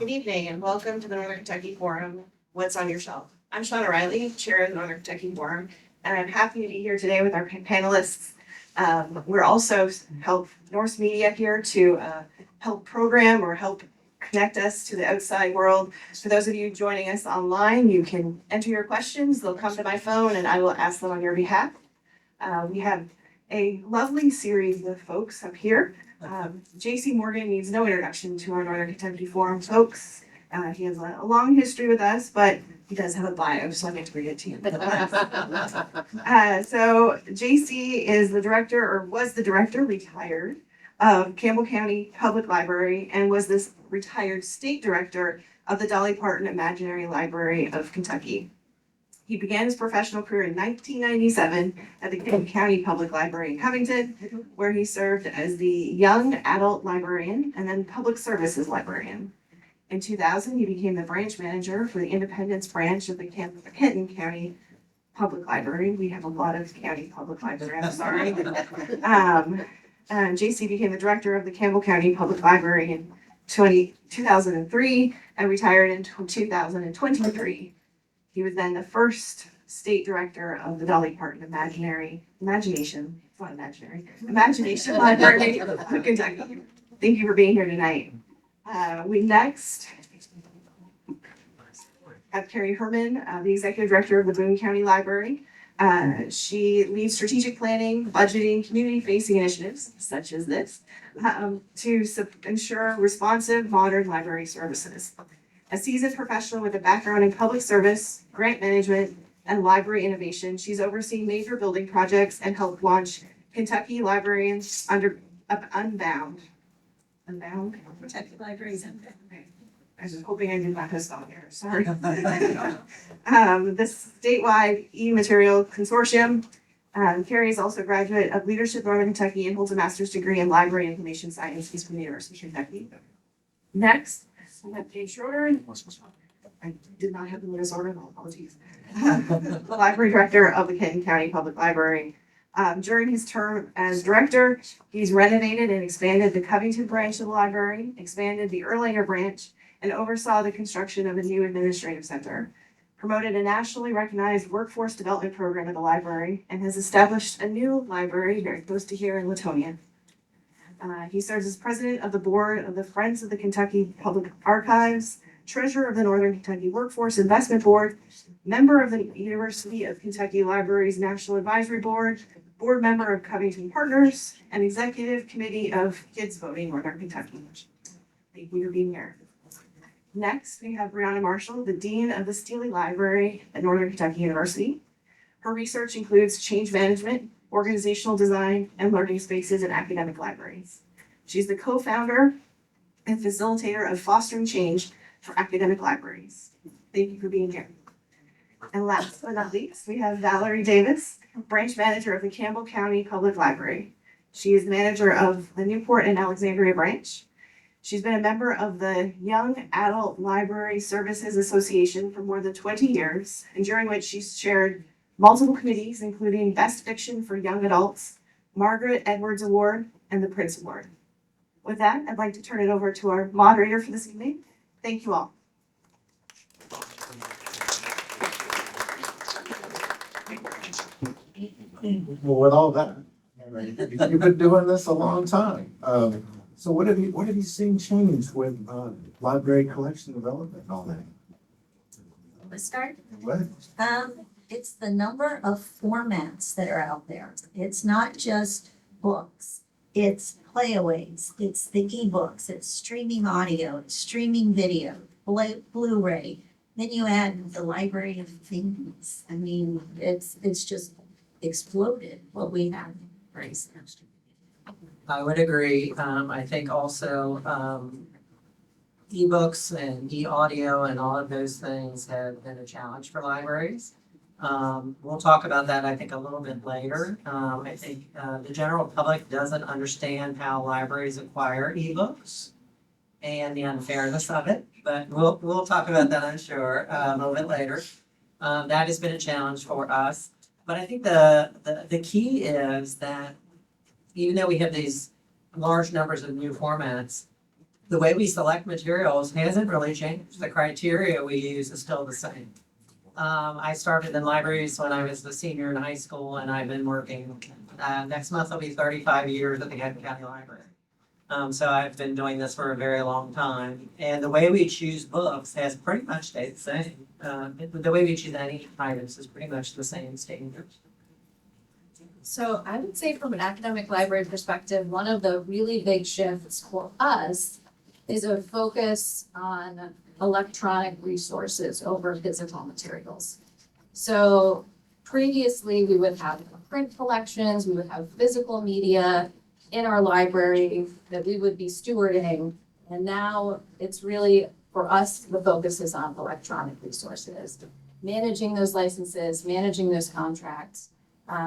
Good evening and welcome to the Northern Kentucky Forum, What's on Your Shelf? I'm Shauna Riley, Chair of the Northern Kentucky Forum, and I'm happy to be here today with our panelists. We're also help Norse Media here to help program or help connect us to the outside world. For those of you joining us online, you can enter your questions. They'll come to my phone and I will ask them on your behalf. We have a lovely series of folks up here. JC Morgan needs no introduction to our Northern Kentucky Forum folks. He has a long history with us, but he does have a bio, so I get to read it to you. So JC is the director, or was the director, retired, of Campbell County Public Library, and was this retired state director of the Dolly Parton Imaginary Library of Kentucky. He began his professional career in 1997 at the Kenton County Public Library in Covington, where he served as the young adult librarian and then public services librarian. In 2000, he became the branch manager for the Independence branch of the Kenton County Public Library. We have a lot of county public library, I'm sorry. JC became the director of the Campbell County Public Library in 2003 and retired in 2023. He was then the first state director of the Dolly Parton Imagination Library of Kentucky. Thank you for being here tonight. We next have Carrie Herrmann, the executive director of the Boone County Library. She leads strategic planning, budgeting, community-facing initiatives, such as this, to ensure responsive, modern library services. A seasoned professional with a background in public service, grant management, and library innovation, she's overseen major building projects and helped launch Kentucky Librarians Unbound. Kentucky Libraries Unbound. I was hoping I did not have stop here. Sorry. This statewide e-material consortium. Carrie is also a graduate of Leadership Northern Kentucky and holds a master's degree in library information science from the University of Kentucky. Next. We have Schroeder. I did not have the latest order, no apologies. The library director of the Kenton County Public Library. During his term as director, he's renovated and expanded the Covington branch of the library, expanded the Erlanger branch, and oversaw the construction of a new administrative center. Promoted a nationally recognized workforce development program at the library, and has established a new library very close to here in Latonia. He serves as president of the board of the Friends of the Kentucky Public Archives, treasurer of the Northern Kentucky Workforce Investment Board, member of the University of Kentucky Libraries National Advisory Board, board member of Covington Partners, and executive committee of Kids Voting Northern Kentucky. Thank you for being here. Next, we have Brianna Marshall, the dean of the Steely Library at Northern Kentucky University. Her research includes change management, organizational design, and learning spaces in academic libraries. She's the co-founder and facilitator of Fostering Change for Academic Libraries. Thank you for being here. And last but not least, we have Valerie Davis, branch manager of the Campbell County Public Library. She is the manager of the Newport and Alexandria branch. She's been a member of the Young Adult Library Services Association for more than 20 years, and during which she's chaired multiple committees, including Best Fiction for Young Adults, Margaret Edwards Award, and the Prince Award. With that, I'd like to turn it over to our moderator for this evening. Thank you all. Well, with all that, you've been doing this a long time. So what have you seen change with library collection development and all that? Let's start. What? It's the number of formats that are out there. It's not just books. It's playaways. It's the ebooks. It's streaming audio. It's streaming video. Blu-ray. Then you add the library of things. I mean, it's just exploded what we have right now. I would agree. I think also ebooks and e-audio and all of those things have been a challenge for libraries. We'll talk about that, I think, a little bit later. I think the general public doesn't understand how libraries acquire ebooks and the unfairness of it, but we'll talk about that, I'm sure, a little bit later. That has been a challenge for us. But I think the key is that even though we have these large numbers of new formats, the way we select materials hasn't really changed. The criteria we use is still the same. I started in libraries when I was a senior in high school, and I've been working, next month will be 35 years at the Kenton County Library. So I've been doing this for a very long time, and the way we choose books has pretty much stayed the same. The way we choose any items is pretty much the same standards. So I would say from an academic library perspective, one of the really big shifts for us is a focus on electronic resources over physical materials. So previously we would have print collections, we would have physical media in our library that we would be stewarding. And now it's really, for us, the focus is on electronic resources, managing those licenses, managing those contracts.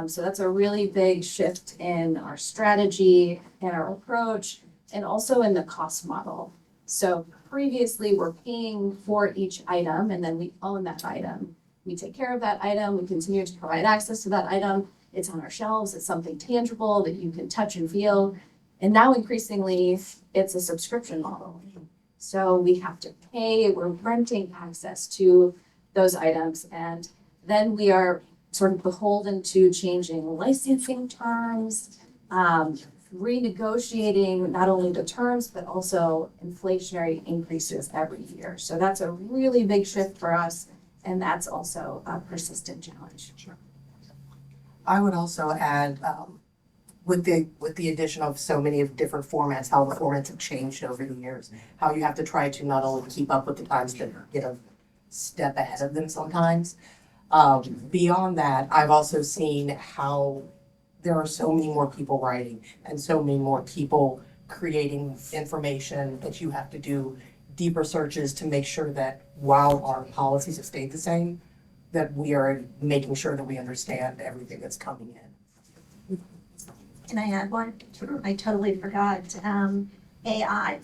So that's a really big shift in our strategy and our approach, and also in the cost model. So previously, we're paying for each item, and then we own that item. We take care of that item, we continue to provide access to that item. It's on our shelves, it's something tangible that you can touch and feel. And now increasingly, it's a subscription model. So we have to pay, we're renting access to those items, and then we are sort of beholden to changing licensing terms, renegotiating not only the terms, but also inflationary increases every year. So that's a really big shift for us, and that's also a persistent challenge. I would also add, with the addition of so many of different formats, how the formats have changed over the years, how you have to try to not only keep up with the times, but get a step ahead of them sometimes. Beyond that, I've also seen how there are so many more people writing and so many more people creating information that you have to do deeper searches to make sure that while our policies have stayed the same, that we are making sure that we understand everything that's coming in. Can I add one? I totally forgot. AI.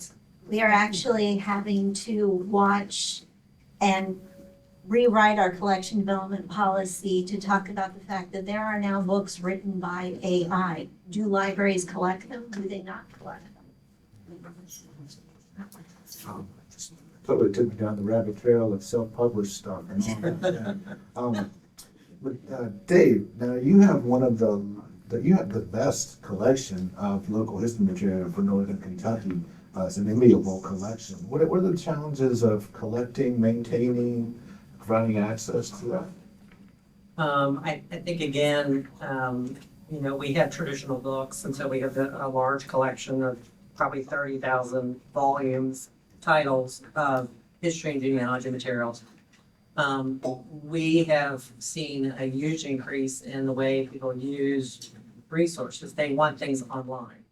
We are actually having to watch and rewrite our collection development policy to talk about the fact that there are now books written by AI. Do libraries collect them? Do they not collect them? Totally took me down the rabbit trail of self-published stuff. But Dave, now you have you have the best collection of local history material for Northern Kentucky. It's an enviable collection. What are the challenges of collecting, maintaining, providing access to that? I think again, we have traditional books, and so we have a large collection of probably 30,000 volumes, titles of history and genealogy materials. We have seen a huge increase in the way people use resources. They want things online.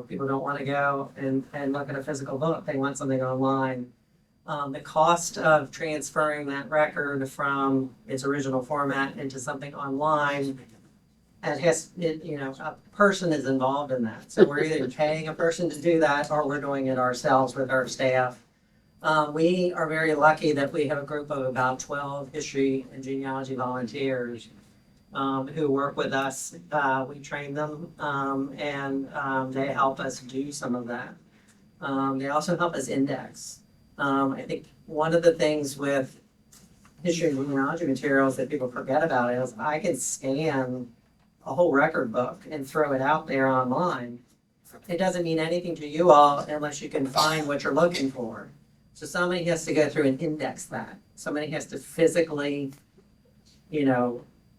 People don't want to go and look at a physical book. They want something online. The cost of transferring that record from its original format into something online, a person is involved in that. So we're either paying a person to do that, or we're doing it ourselves with our staff. We are very lucky that we have a group of about 12 history and genealogy volunteers who work with us. We train them, and they help us do some of that. They also help us index. I think one of the things with history and genealogy materials that people forget about is I can scan a whole record book and throw it out there online. It doesn't mean anything to you all unless you can find what you're looking for. So somebody has to go through and index that. Somebody has to physically,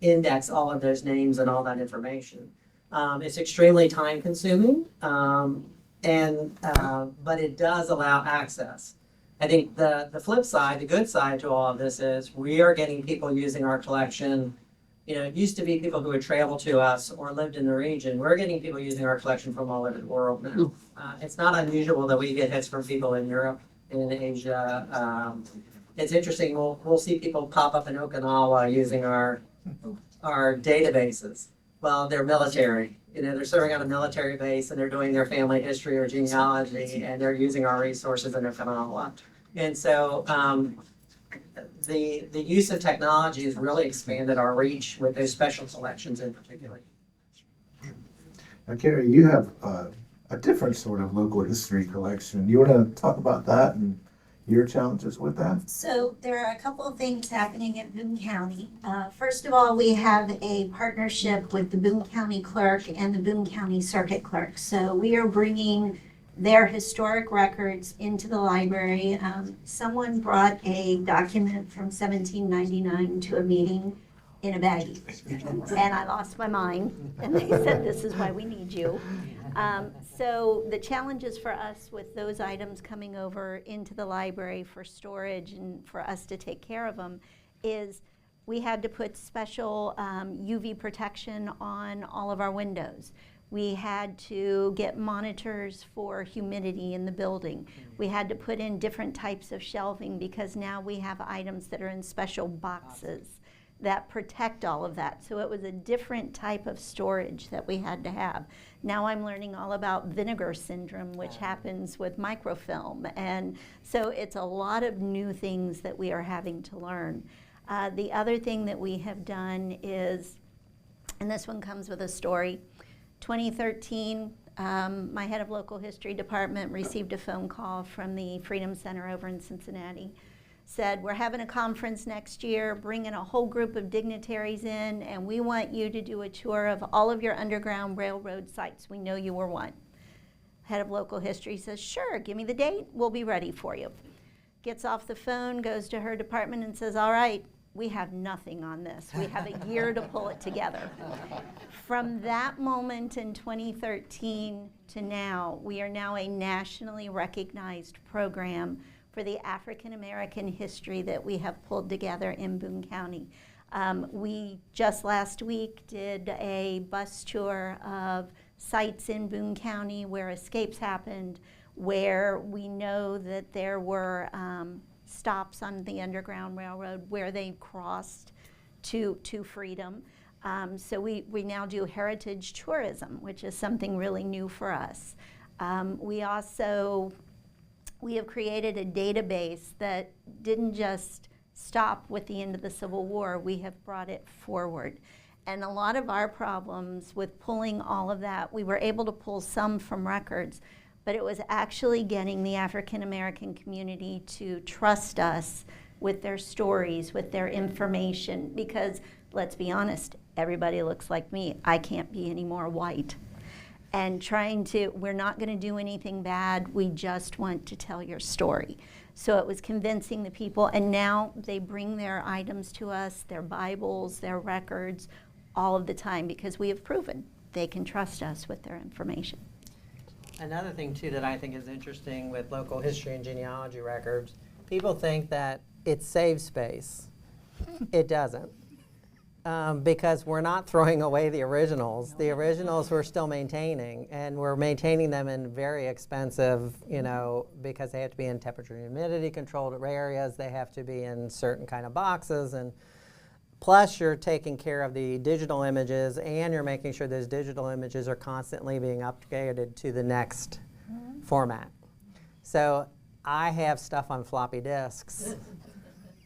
index all of those names and all that information. It's extremely time consuming, but it does allow access. I think the flip side, the good side to all of this is we are getting people using our collection. It used to be people who would travel to us or lived in the region. We're getting people using our collection from all over the world now. It's not unusual that we get hits from people in Europe, in Asia. It's interesting, we'll see people pop up in Okinawa using our databases. Well, they're military. They're serving on a military base and they're doing their family history or genealogy, and they're using our resources in Okinawa. And so the use of technology has really expanded our reach with those special collections in particular. Now, Carrie, you have a different sort of local history collection. You want to talk about that and your challenges with that? So there are a couple of things happening in Boone County. First of all, we have a partnership with the Boone County Clerk and the Boone County Circuit Clerk. So we are bringing their historic records into the library. Someone brought a document from 1799 to a meeting in a baggie. And I lost my mind, and they said, this is why we need you. So the challenges for us with those items coming over into the library for storage and for us to take care of them is we had to put special UV protection on all of our windows. We had to get monitors for humidity in the building. We had to put in different types of shelving because now we have items that are in special boxes that protect all of that. So it was a different type of storage that we had to have. Now I'm learning all about vinegar syndrome, which happens with microfilm. And so it's a lot of new things that we are having to learn. The other thing that we have done is, and this one comes with a story, 2013, my head of local history department received a phone call from the Freedom Center over in Cincinnati. Said, we're having a conference next year, bringing a whole group of dignitaries in, and we want you to do a tour of all of your Underground Railroad sites. We know you were one. Head of local history says, sure, give me the date, we'll be ready for you. Gets off the phone, goes to her department and says, all right, we have nothing on this. We have a year to pull it together. From that moment in 2013 to now, we are now a nationally recognized program for the African American history that we have pulled together in Boone County. We just last week did a bus tour of sites in Boone County where escapes happened, where we know that there were stops on the Underground Railroad where they crossed to freedom. So we now do heritage tourism, which is something really new for us. We have created a database that didn't just stop with the end of the Civil War. We have brought it forward. And a lot of our problems with pulling all of that, we were able to pull some from records, but it was actually getting the African American community to trust us with their stories, with their information, because let's be honest, everybody looks like me. I can't be any more white. And we're not going to do anything bad, we just want to tell your story. So it was convincing the people, and now they bring their items to us, their Bibles, their records, all of the time, because we have proven they can trust us with their information. Another thing too that I think is interesting with local history and genealogy records, people think that it saves space. It doesn't. Because we're not throwing away the originals. The originals we're still maintaining, and we're maintaining them in very expensive, because they have to be in temperature and humidity controlled areas, they have to be in certain kind of boxes, and plus you're taking care of the digital images, and you're making sure those digital images are constantly being upgraded to the next format. So I have stuff on floppy disks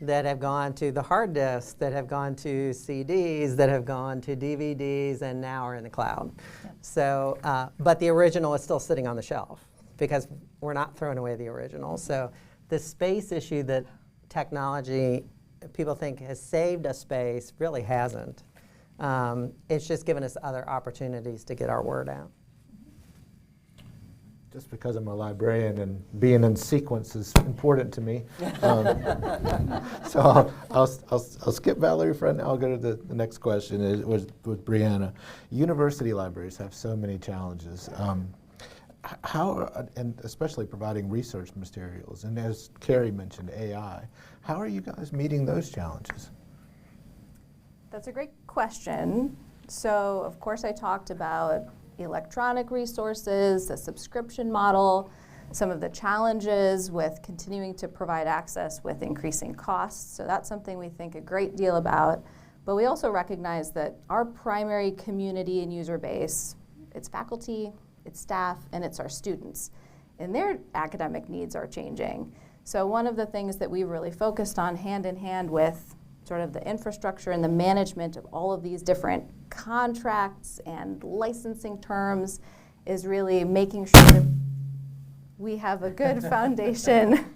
that have gone to the hard disks, that have gone to CDs, that have gone to DVDs, and now are in the cloud. So, but the original is still sitting on the shelf because we're not throwing away the original. So the space issue that technology, people think has saved us space, really hasn't. It's just given us other opportunities to get our word out. Just because I'm a librarian and being in sequence is important to me. So I'll skip Valerie for now. I'll go to the next question with Brianna. University libraries have so many challenges. And especially providing research materials, and as Carrie mentioned, AI. How are you guys meeting those challenges? That's a great question. So, of course, I talked about electronic resources, the subscription model, some of the challenges with continuing to provide access with increasing costs. So that's something we think a great deal about. But we also recognize that our primary community and user base, it's faculty, it's staff, and it's our students. And their academic needs are changing. So one of the things that we really focused on hand in hand with sort of the infrastructure and the management of all of these different contracts and licensing terms is really making sure that we have a good foundation,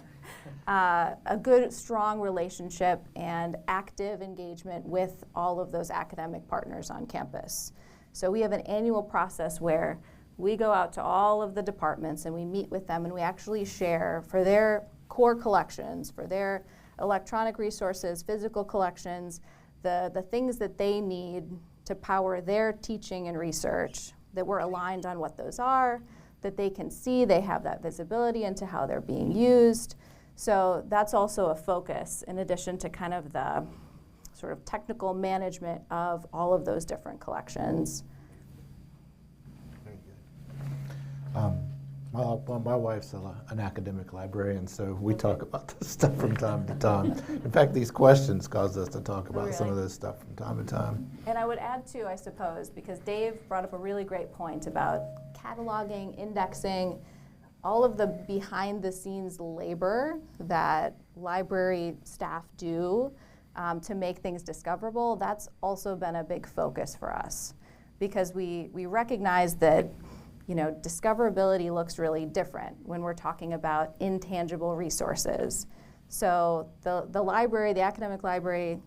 a good, strong relationship and active engagement with all of those academic partners on campus. So we have an annual process where we go out to all of the departments and we meet with them and we actually share for their core collections, for their electronic resources, physical collections, the things that they need to power their teaching and research, that we're aligned on what those are, that they can see, they have that visibility into how they're being used. So that's also a focus in addition to kind of the sort of technical management of all of those different collections. Very good. My wife's an academic librarian, so we talk about this stuff from time to time. In fact, these questions cause us to talk about some of this stuff from time to time. And I would add too, I suppose, because Dave brought up a really great point about cataloging, indexing, all of the behind the scenes labor that library staff do to make things discoverable. That's also been a big focus for us because we recognize that discoverability looks really different when we're talking about intangible resources. So the library, the academic library,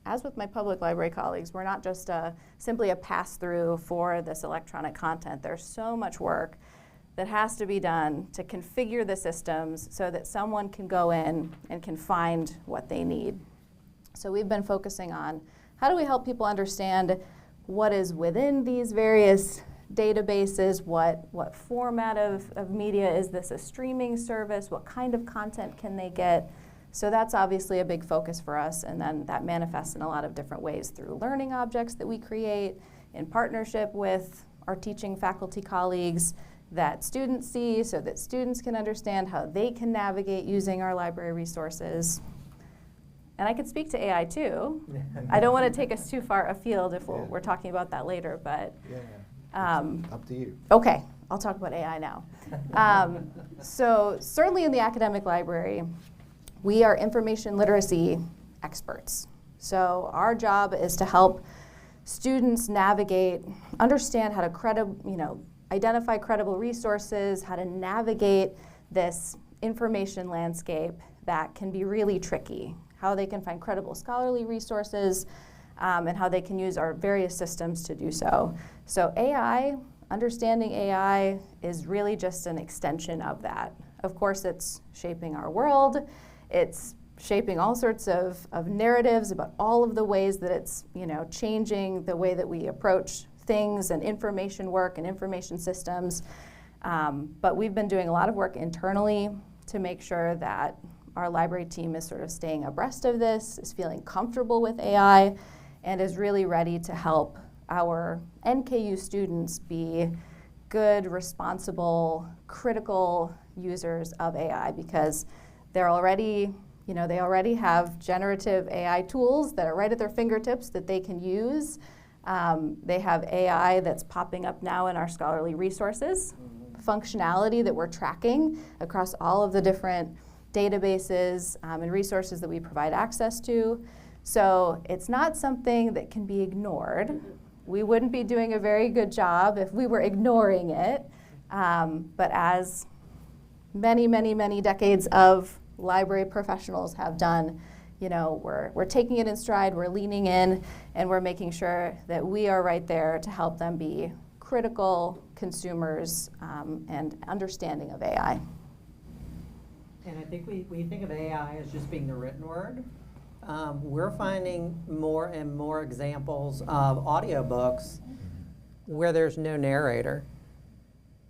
as with my public library colleagues, we're not just simply a pass-through for this electronic content. There's so much work that has to be done to configure the systems so that someone can go in and can find what they need. So we've been focusing on how do we help people understand what is within these various databases, what format of media is this, a streaming service, what kind of content can they get. So that's obviously a big focus for us, and then that manifests in a lot of different ways through learning objects that we create in partnership with our teaching faculty colleagues that students see so that students can understand how they can navigate using our library resources. And I could speak to AI too. I don't want to take us too far afield if we're talking about that later, but Up to you. okay, I'll talk about AI now. So certainly in the academic library, we are information literacy experts. So our job is to help students navigate, understand how to identify credible resources, how to navigate this information landscape that can be really tricky, how they can find credible scholarly resources, and how they can use our various systems to do so. So AI, understanding AI is really just an extension of that. Of course, it's shaping our world. It's shaping all sorts of narratives about all of the ways that it's changing the way that we approach things and information work and information systems. But we've been doing a lot of work internally to make sure that our library team is sort of staying abreast of this, is feeling comfortable with AI, and is really ready to help our NKU students be good, responsible, critical users of AI because they're already, they already have generative AI tools that are right at their fingertips that they can use. They have AI that's popping up now in our scholarly resources, functionality that we're tracking across all of the different databases and resources that we provide access to. So it's not something that can be ignored. We wouldn't be doing a very good job if we were ignoring it. But as many, many, many decades of library professionals have done, we're taking it in stride, we're leaning in, and we're making sure that we are right there to help them be critical consumers and understanding of AI. And I think we think of AI as just being the written word. We're finding more and more examples of audiobooks where there's no narrator.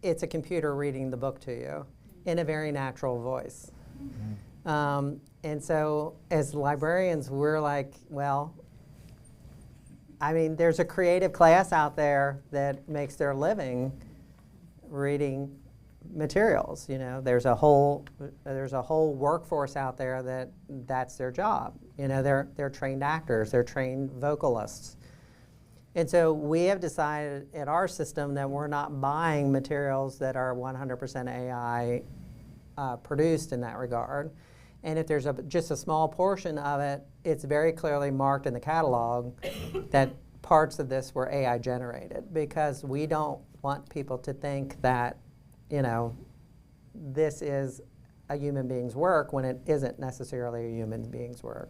It's a computer reading the book to you in a very natural voice. And so as librarians, we're like, well, there's a creative class out there that makes their living reading materials. There's a whole workforce out there that's their job. They're trained actors, they're trained vocalists. And so we have decided in our system that we're not buying materials that are 100% AI produced in that regard. And if there's just a small portion of it, it's very clearly marked in the catalog that parts of this were AI generated, because we don't want people to think that, you know, this is a human being's work when it isn't necessarily a human being's work.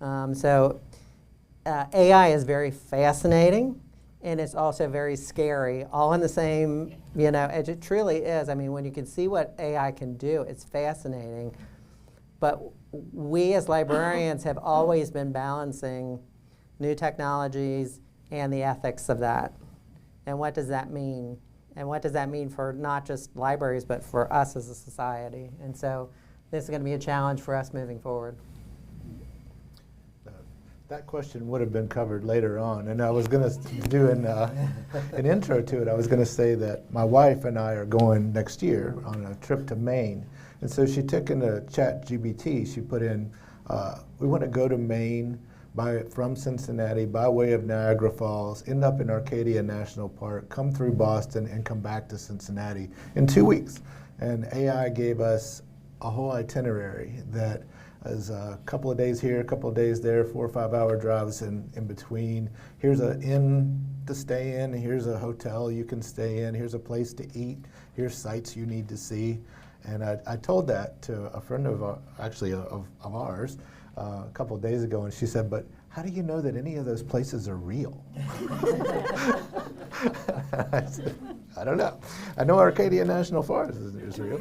AI is very fascinating, and it's also very scary, all in the same, you know, it truly is. I mean, when you can see what AI can do, it's fascinating. But we as librarians have always been balancing new technologies and the ethics of that. And what does that mean? And what does that mean for not just libraries, but for us as a society? And so this is going to be a challenge for us moving forward. That question would have been covered later on, and I was going to do an intro to it. I was going to say that my wife and I are going next year on a trip to Maine, and so she took into ChatGPT. She put in, we want to go to Maine from Cincinnati by way of Niagara Falls, end up in Arcadia National Park, come through Boston, and come back to Cincinnati in 2 weeks. And AI gave us a whole itinerary that is a couple of days here, a couple of days there, 4 or 5 hour drives in between. Here's an inn to stay in, here's a hotel you can stay in, here's a place to eat, here's sites you need to see. And I told that to a friend of ours a couple of days ago, and she said, but how do you know that any of those places are real? I said, I don't know. I know Arcadia National Forest is real.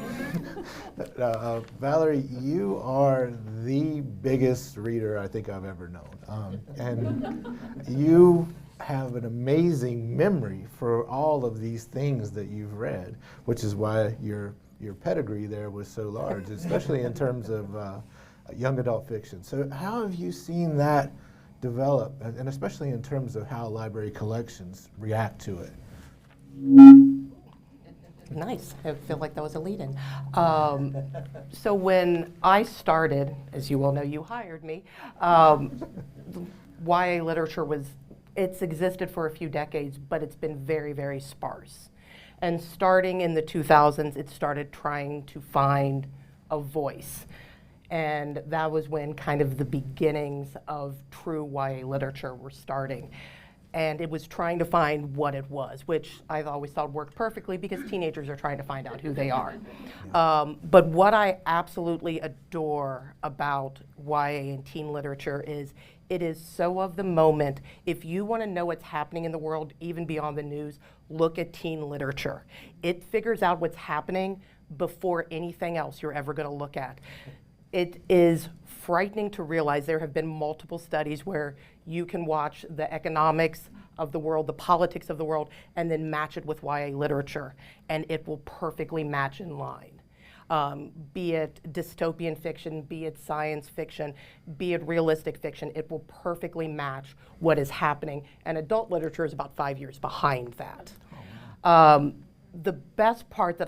Valerie, you are the biggest reader I think I've ever known. And you have an amazing memory for all of these things that you've read, which is why your pedigree there was so large, especially in terms of young adult fiction. So how have you seen that develop, and especially in terms of how library collections react to it? Nice. I feel like that was a lead-in. So when I started, as you all know, you hired me, YA literature it's existed for a few decades, but it's been very, very sparse. And starting in the 2000s, it started trying to find a voice. And that was when kind of the beginnings of true YA literature were starting. And it was trying to find what it was, which I've always thought worked perfectly because teenagers are trying to find out who they are. But what I absolutely adore about YA and teen literature is it is so of the moment. If you want to know what's happening in the world, even beyond the news, look at teen literature. It figures out what's happening before anything else you're ever going to look at. It is frightening to realize there have been multiple studies where you can watch the economics of the world, the politics of the world, and then match it with YA literature, and it will perfectly match in line. Be it dystopian fiction, be it science fiction, be it realistic fiction, it will perfectly match what is happening. And adult literature is about 5 years behind that. The best part that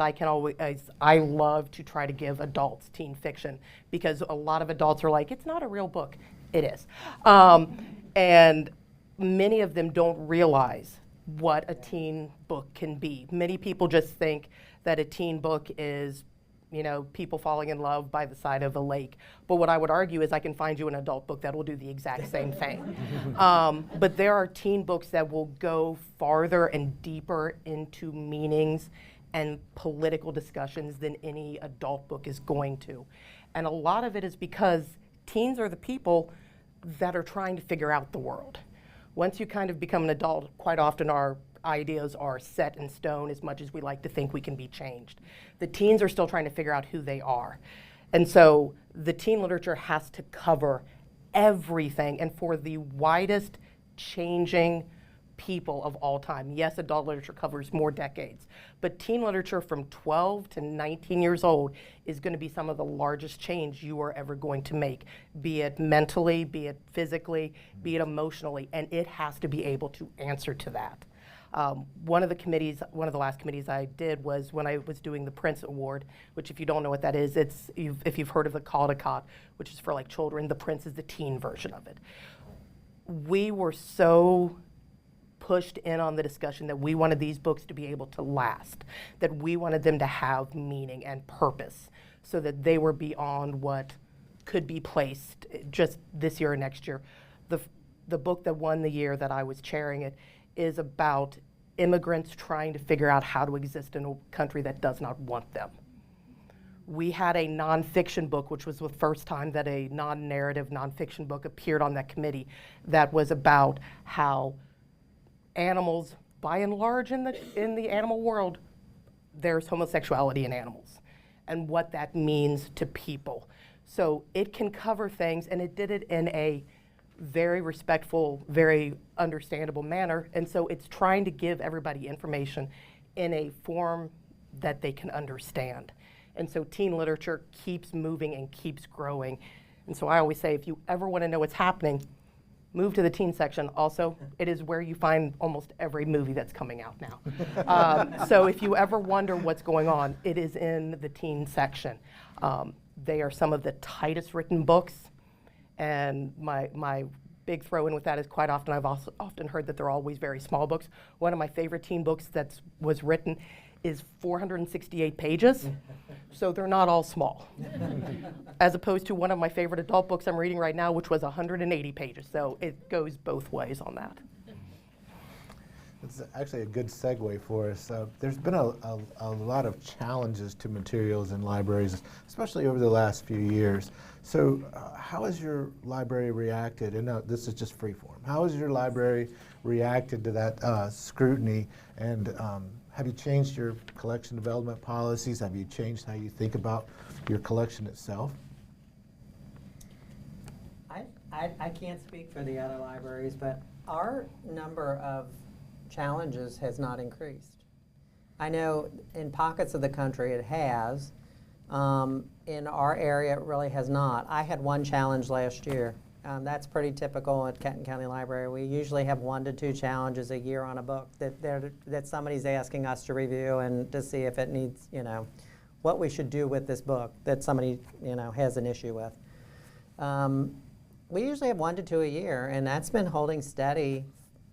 I love to try to give adults teen fiction, because a lot of adults are like, it's not a real book. It is. And many of them don't realize what a teen book can be. Many people just think that a teen book is, you know, people falling in love by the side of a lake. But what I would argue is I can find you an adult book that will do the exact same thing. But there are teen books that will go farther and deeper into meanings and political discussions than any adult book is going to. And a lot of it is because teens are the people that are trying to figure out the world. Once you kind of become an adult, quite often our ideas are set in stone as much as we like to think we can be changed. The teens are still trying to figure out who they are. And so the teen literature has to cover everything, and for the widest changing people of all time. Yes, adult literature covers more decades, but teen literature from 12 to 19 years old is going to be some of the largest change you are ever going to make, be it mentally, be it physically, be it emotionally, and it has to be able to answer to that. One of the last committees I did was when I was doing the Prince Award, which if you don't know what that is, if you've heard of the Caldecott, which is for like children, the Prince is the teen version of it. We were so pushed in on the discussion that we wanted these books to be able to last, that we wanted them to have meaning and purpose, so that they were beyond what could be placed just this year or next year. The book that won the year that I was chairing it is about immigrants trying to figure out how to exist in a country that does not want them. We had a nonfiction book, which was the first time that a non-narrative nonfiction book appeared on that committee, that was about how animals, by and large in the animal world, there's homosexuality in animals and what that means to people. So it can cover things, and it did it in a very respectful, very understandable manner. And so it's trying to give everybody information in a form that they can understand. And so teen literature keeps moving and keeps growing. And so I always say, if you ever want to know what's happening, move to the teen section. Also, it is where you find almost every movie that's coming out now. So if you ever wonder what's going on, it is in the teen section. They are some of the tightest written books. And my big throw in with that is quite often, I've also often heard that they're always very small books. One of my favorite teen books that was written is 468 pages, so they're not all small. As opposed to one of my favorite adult books I'm reading right now, which was 180 pages, so it goes both ways on that. It's actually a good segue for us. There's been a lot of challenges to materials in libraries, especially over the last few years. So how has your library reacted, and this is just free form, how has your library reacted to that scrutiny, and have you changed your collection development policies? Have you changed how you think about your collection itself? I can't speak for the other libraries, but our number of challenges has not increased. I know in pockets of the country it has. In our area, it really has not. I had one challenge last year. That's pretty typical at Kenton County Library. We usually have 1 to 2 challenges a year on a book that somebody's asking us to review and to see if it needs, what we should do with this book that somebody, has an issue with. We usually have 1 to 2 a year, and that's been holding steady.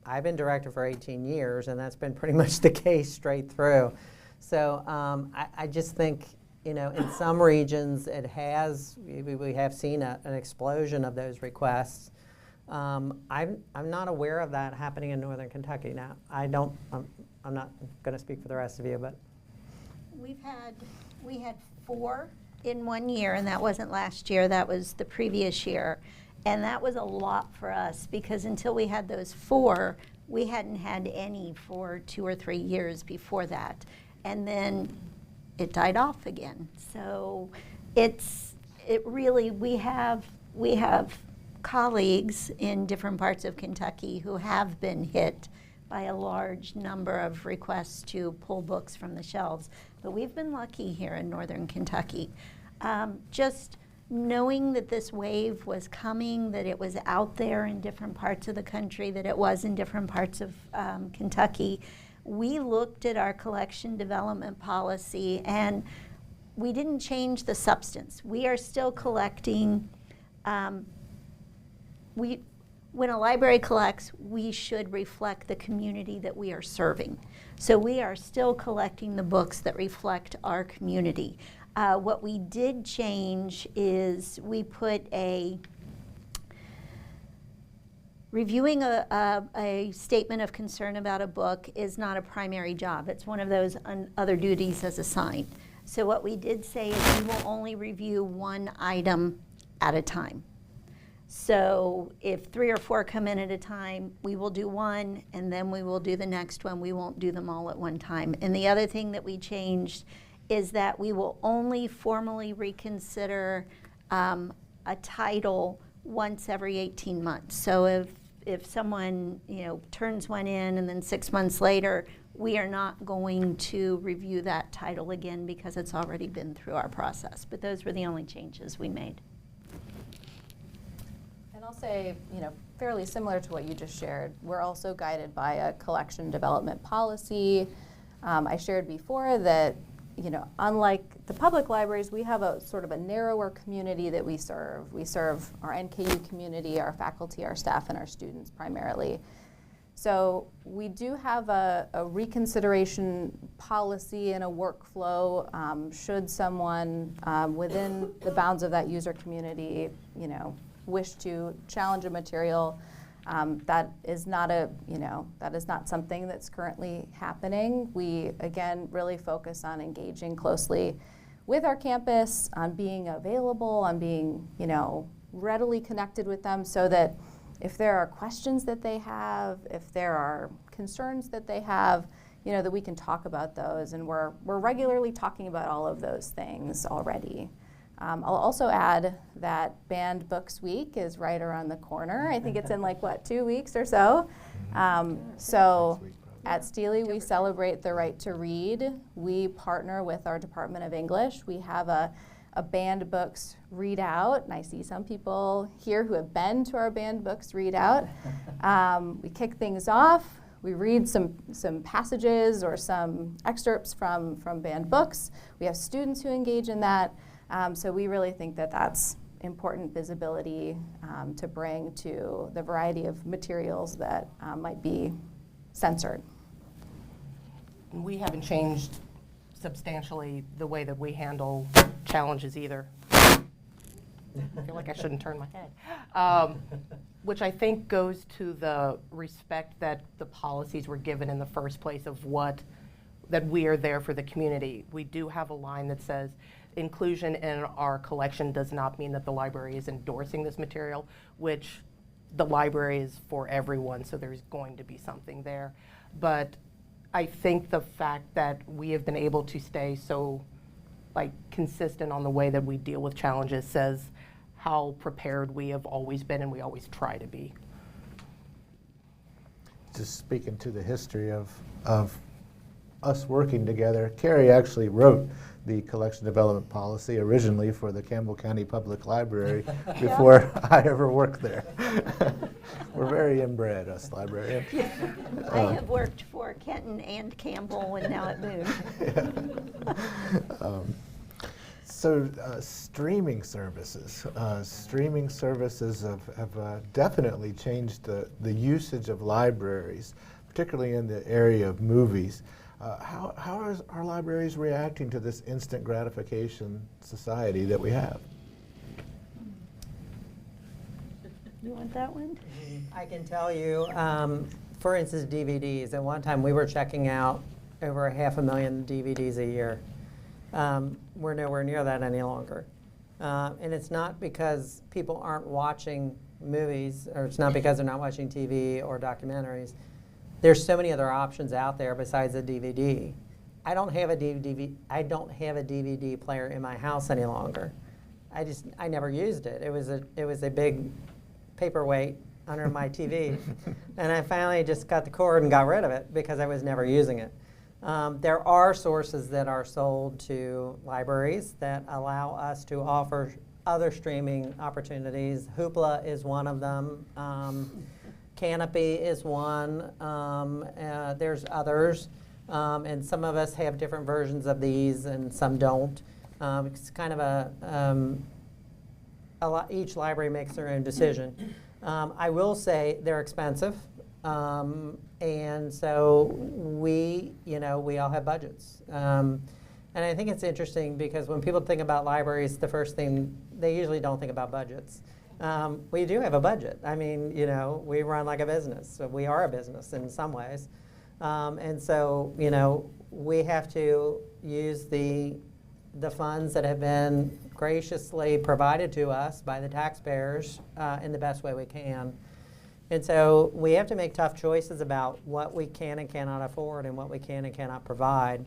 I've been director for 18 years, and that's been pretty much the case straight through. So I just think, in some regions it has, we have seen an explosion of those requests. I'm not aware of that happening in Northern Kentucky now. I'm not going to speak for the rest of you, but. We had 4 in 1 year, and that wasn't last year, that was the previous year. And that was a lot for us, because until we had those 4, we hadn't had any for 2 or 3 years before that. And then it died off again. So we have colleagues in different parts of Kentucky who have been hit by a large number of requests to pull books from the shelves. But we've been lucky here in Northern Kentucky. Just knowing that this wave was coming, that it was out there in different parts of the country, that it was in different parts of Kentucky, we looked at our collection development policy, and we didn't change the substance. We are still collecting. When a library collects, we should reflect the community that we are serving. So we are still collecting the books that reflect our community. What we did change is we put reviewing a statement of concern about a book is not a primary job. It's one of those other duties as assigned. So what we did say is we will only review 1 item at a time. So if 3 or 4 come in at a time, we will do 1, and then we will do the next one. We won't do them all at one time. And the other thing that we changed is that we will only formally reconsider a title once every 18 months. So if someone turns one in and then 6 months later, we are not going to review that title again because it's already been through our process. But those were the only changes we made. And I'll say, fairly similar to what you just shared, we're also guided by a collection development policy. I shared before that, unlike the public libraries, we have a sort of a narrower community that we serve. We serve our NKY community, our faculty, our staff, and our students primarily. So we do have a reconsideration policy and a workflow should someone within the bounds of that user community, wish to challenge a material. That is not that is not something that's currently happening. We, again, really focus on engaging closely with our campus, on being available, on being, readily connected with them so that if there are questions that they have, if there are concerns that they have, that we can talk about those. And we're regularly talking about all of those things already. I'll also add that Banned Books Week is right around the corner. I think it's in 2 weeks or so. So at Steely, we celebrate the right to read. We partner with our Department of English. We have a Banned Books readout, and I see some people here who have been to our Banned Books readout. We kick things off. We read some passages or some excerpts from banned books. We have students who engage in that. So we really think that that's important visibility to bring to the variety of materials that might be censored. We haven't changed substantially the way that we handle challenges either. I feel like I shouldn't turn my head. Which I think goes to the respect that the policies were given in the first place of that we are there for the community. We do have a line that says, inclusion in our collection does not mean that the library is endorsing this material, which the library is for everyone, so there's going to be something there. But I think the fact that we have been able to stay so consistent on the way that we deal with challenges says how prepared we have always been, and we always try to be. Just speaking to the history of us working together, Carrie actually wrote the collection development policy originally for the Campbell County Public Library before I ever worked there. We're very inbred, us librarians. I have worked for Kenton and Campbell and now at Boone. So streaming services have definitely changed the usage of libraries, particularly in the area of movies. How are our libraries reacting to this instant gratification society that we have? You want that one? I can tell you, for instance, DVDs. At one time, we were checking out over 500,000 DVDs a year. We're nowhere near that any longer. And it's not because people aren't watching movies, or it's not because they're not watching TV or documentaries. There's so many other options out there besides a DVD. I don't have a DVD player in my house any longer. I never used it. It was a big paperweight under my TV. And I finally just got the cord and got rid of it because I was never using it. There are sources that are sold to libraries that allow us to offer other streaming opportunities. Hoopla is one of them. Canopy is one. There's others. And some of us have different versions of these and some don't. It's kind of each library makes their own decision. I will say they're expensive. And so we all have budgets. And I think it's interesting because when people think about libraries, the first thing, they usually don't think about budgets. We do have a budget. I mean, we run like a business. So we are a business in some ways. And so, we have to use the funds that have been graciously provided to us by the taxpayers in the best way we can. And so we have to make tough choices about what we can and cannot afford and what we can and cannot provide.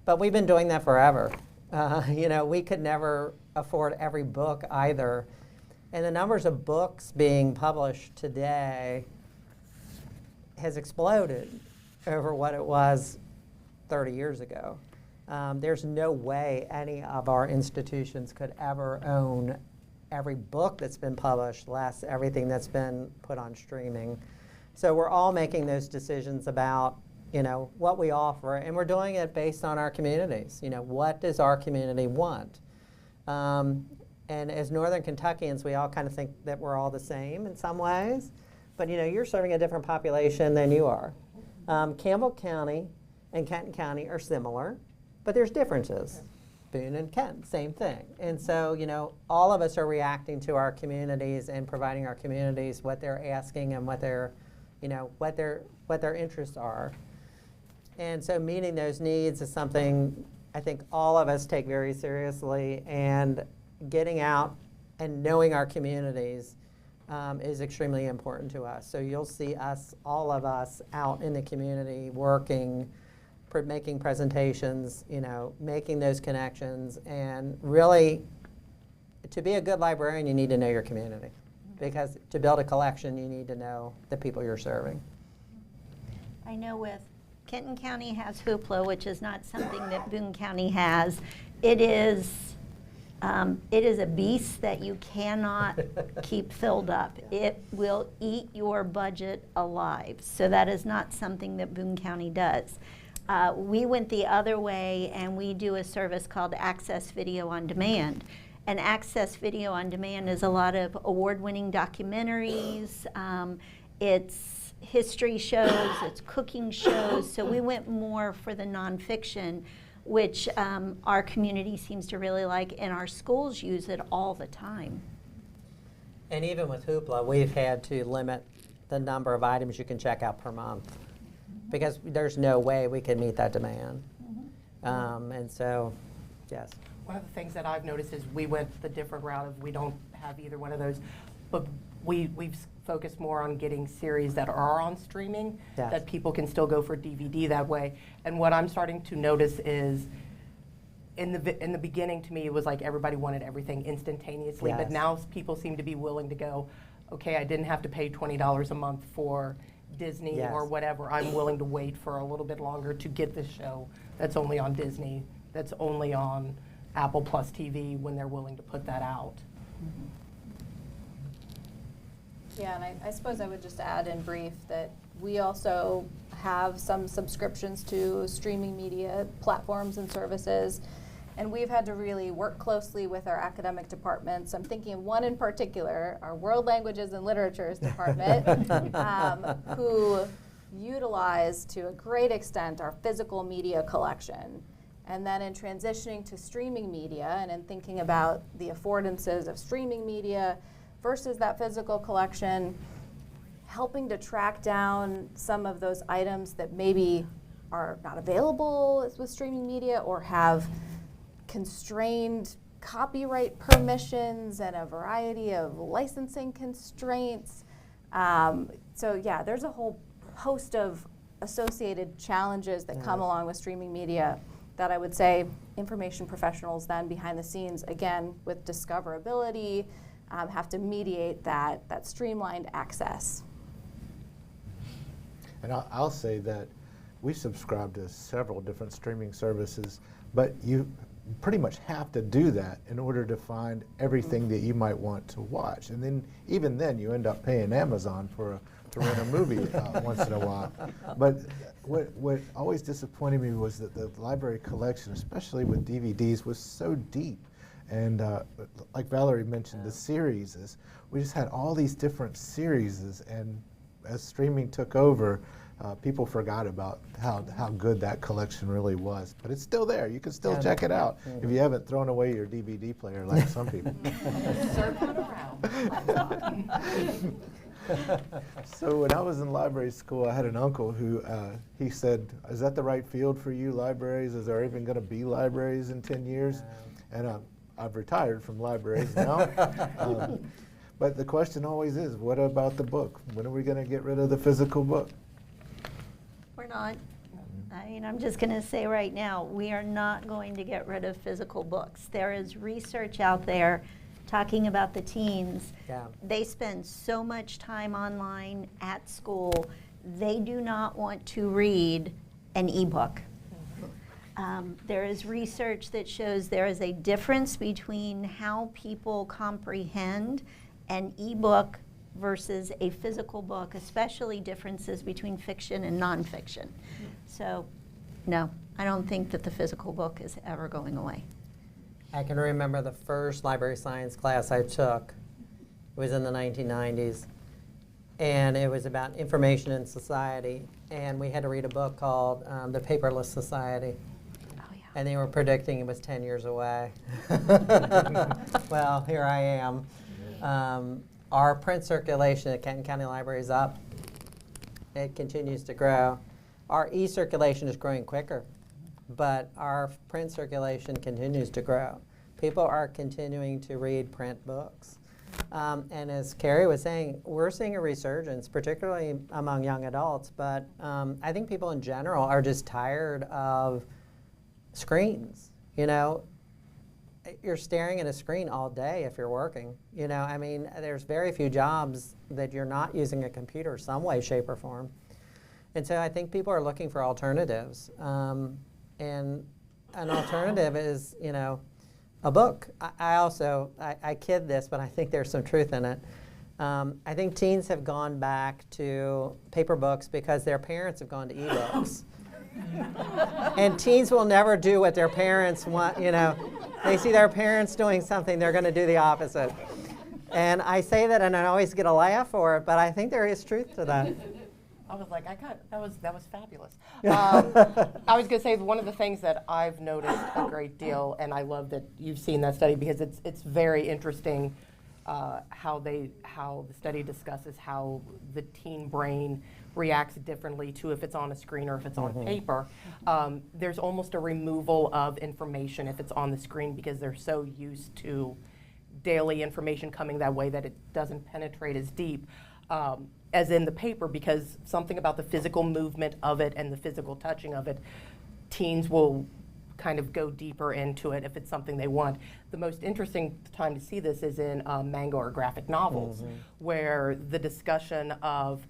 But we've been doing that forever. We could never afford every book either. And the numbers of books being published today has exploded over what it was 30 years ago. There's no way any of our institutions could ever own every book that's been published, less everything that's been put on streaming. So we're all making those decisions about, what we offer, and we're doing it based on our communities. What does our community want? And as Northern Kentuckians, we all kind of think that we're all the same in some ways, but you're serving a different population than you are. Campbell County and Kenton County are similar, but there's differences. Boone and Kenton, same thing. And so, you know, all of us are reacting to our communities and providing our communities what they're asking and what their, you know, what their interests are. And so meeting those needs is something I think all of us take very seriously, and getting out and knowing our communities is extremely important to us. So you'll see us, all of us, out in the community working, making presentations, you know, making those connections, and really, to be a good librarian, you need to know your community, because to build a collection, you need to know the people you're serving. I know with Kenton County has Hoopla, which is not something that Boone County has. It is a beast that you cannot keep filled up. It will eat your budget alive. So that is not something that Boone County does. We went the other way, and we do a service called Access Video on Demand. And Access Video on Demand is a lot of award-winning documentaries. It's history shows, it's cooking shows. So we went more for the nonfiction, which our community seems to really like, and our schools use it all the time. And even with Hoopla, we've had to limit the number of items you can check out per month, because there's no way we can meet that demand. And so, yes. One of the things that I've noticed is we went the different route of we don't have either one of those, but we've focused more on getting series that are on streaming, Yes. that people can still go for DVD that way. And what I'm starting to notice is in the beginning, to me, it was like everybody wanted everything instantaneously, but Yes. now people seem to be willing to go, okay, I didn't have to pay $20 a month for Disney Yes. or whatever. I'm willing to wait for a little bit longer to get this show that's only on Disney, that's only on Apple Plus TV, when they're willing to put that out. Yeah, and I suppose I would just add in brief that we also have some subscriptions to streaming media platforms and services, and we've had to really work closely with our academic departments. I'm thinking of one in particular, our World Languages and Literatures department, who utilize to a great extent our physical media collection. And then in transitioning to streaming media, and in thinking about the affordances of streaming media versus that physical collection, helping to track down some of those items that maybe are not available with streaming media or have constrained copyright permissions and a variety of licensing constraints. So yeah, there's a whole host of associated challenges that come along with streaming media that I would say information professionals then behind the scenes, again, with discoverability, have to mediate that streamlined access. And I'll say that we subscribe to several different streaming services, but you pretty much have to do that in order to find everything that you might want to watch. And then, even then, you end up paying Amazon to rent a movie once in a while. But what always disappointed me was that the library collection, especially with DVDs, was so deep. And like Valerie mentioned, the series, we just had all these different series, and as streaming took over, people forgot about how good that collection really was. But it's still there. You can still check it out if you haven't thrown away your DVD player like some people. Serve one around. So when I was in library school, I had an uncle who he said, "Is that the right field for you, libraries? Is there even going to be libraries in 10 years?" And I've retired from libraries now. But the question always is, what about the book? When are we going to get rid of the physical book? We're not. I mean, I'm just going to say right now, we are not going to get rid of physical books. There is research out there talking about the teens. Yeah. They spend so much time online at school, they do not want to read an ebook. There is research that shows there is a difference between how people comprehend an ebook versus a physical book, especially differences between fiction and nonfiction. So, no, I don't think that the physical book is ever going away. I can remember the first library science class I took. It was in the 1990s. And it was about information in society. And we had to read a book called The Paperless Society. Oh, yeah. and they were predicting it was 10 years away. Well, here I am. Our print circulation at Kenton County Library is up. It continues to grow. Our e-circulation is growing quicker, but our print circulation continues to grow. People are continuing to read print books. And as Carrie was saying, we're seeing a resurgence, particularly among young adults, but I think people in general are just tired of screens. You know, you're staring at a screen all day if you're working. You know, I mean, there's very few jobs that you're not using a computer some way, shape, or form. And so I think people are looking for alternatives. And an alternative is, you know, a book. I kid this, but I think there's some truth in it. I think teens have gone back to paper books because their parents have gone to ebooks. And teens will never do what their parents want, you know. They see their parents doing something, they're going to do the opposite. And I say that and I always get a laugh for it, but I think there is truth to that. I was like, that was fabulous. I was going to say one of the things that I've noticed a great deal, and I love that you've seen that study because it's very interesting how the study discusses how the teen brain reacts differently to if it's on a screen or if it's on paper. There's almost a removal of information if it's on the screen because they're so used to daily information coming that way that it doesn't penetrate as deep. As in the paper, because something about the physical movement of it and the physical touching of it, teens will kind of go deeper into it if it's something they want. The most interesting time to see this is in manga or graphic novels, where the discussion of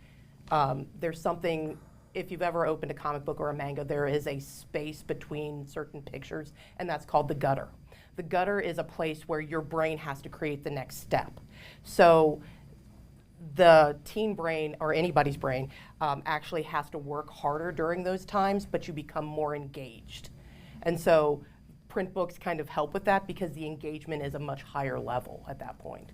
there's something, if you've ever opened a comic book or a manga, there is a space between certain pictures, and that's called the gutter. The gutter is a place where your brain has to create the next step. So the teen brain, or anybody's brain, actually has to work harder during those times, but you become more engaged. And so print books kind of help with that because the engagement is a much higher level at that point.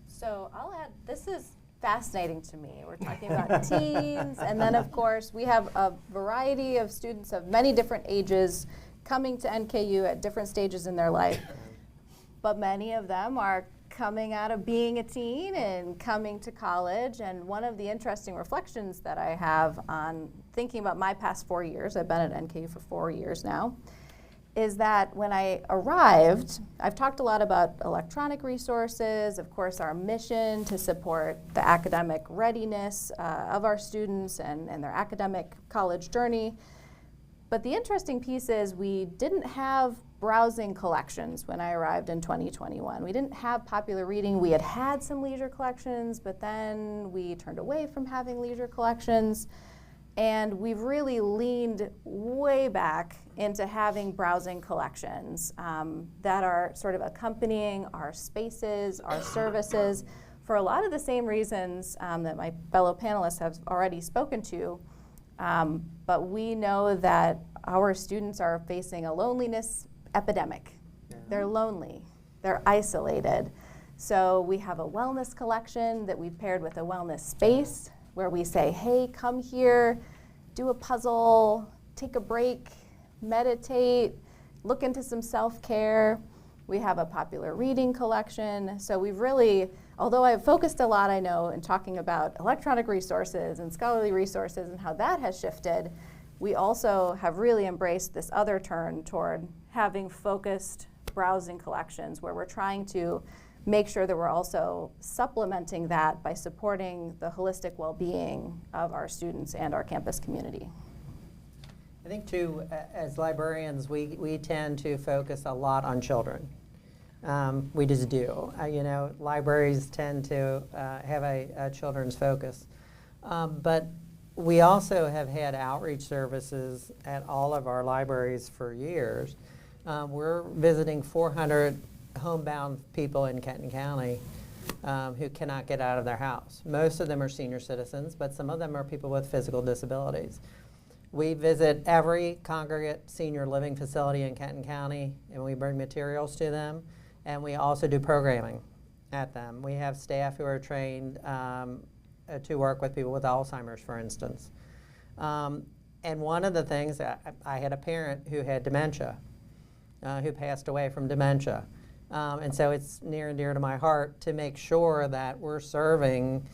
So I'll add, this is fascinating to me. We're talking about teens, and then of course we have a variety of students of many different ages coming to NKU at different stages in their life. But many of them are coming out of being a teen and coming to college, and one of the interesting reflections that I have on thinking about my past 4 years, I've been at NKU for 4 years now, is that when I arrived, I've talked a lot about electronic resources, of course our mission to support the academic readiness of our students and their academic college journey. But the interesting piece is we didn't have browsing collections when I arrived in 2021. We didn't have popular reading. We had some leisure collections, but then we turned away from having leisure collections. And we've really leaned way back into having browsing collections that are sort of accompanying our spaces, our services, for a lot of the same reasons that my fellow panelists have already spoken to. But we know that our students are facing a loneliness epidemic. Yeah. They're lonely, they're isolated. So we have a wellness collection that we've paired with a wellness space where we say, hey, come here, do a puzzle, take a break, meditate, look into some self-care. We have a popular reading collection. So we've really, although I've focused a lot, I know, in talking about electronic resources and scholarly resources and how that has shifted, we also have really embraced this other turn toward having focused browsing collections where we're trying to make sure that we're also supplementing that by supporting the holistic well-being of our students and our campus community. I think too, as librarians, we tend to focus a lot on children. We just do. You know, libraries tend to have a children's focus. But we also have had outreach services at all of our libraries for years. We're visiting 400 homebound people in Kenton County who cannot get out of their house. Most of them are senior citizens, but some of them are people with physical disabilities. We visit every congregate senior living facility in Kenton County, and we bring materials to them, and we also do programming at them. We have staff who are trained to work with people with Alzheimer's, for instance. And one of the things that I had a parent who had dementia, who passed away from dementia. And so it's near and dear to my heart to make sure that we're serving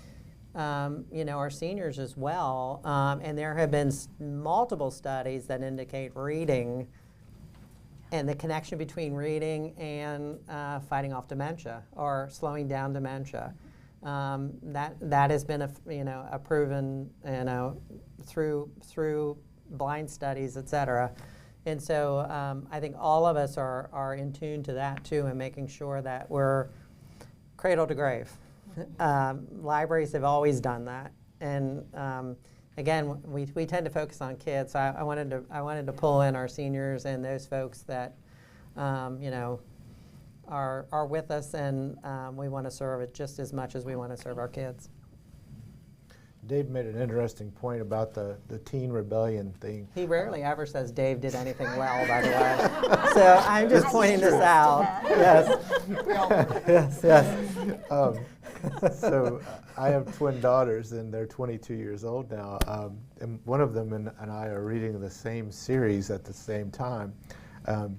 our seniors as well. And there have been multiple studies that indicate reading and the connection between reading and fighting off dementia or slowing down dementia. That has been a proven through blind studies, et cetera. And so I think all of us are in tune to that too, and making sure that we're cradle to grave. Libraries have always done that, and again, we tend to focus on kids. So I wanted to pull in our seniors and those folks that are with us, and we want to serve it just as much as we want to serve our kids. Dave made an interesting point about the teen rebellion thing. He rarely ever says Dave did anything well, by the way. So I'm just pointing this out. Yes. Yes. So I have twin daughters, and they're 22 years old now. And one of them and I are reading the same series at the same time. And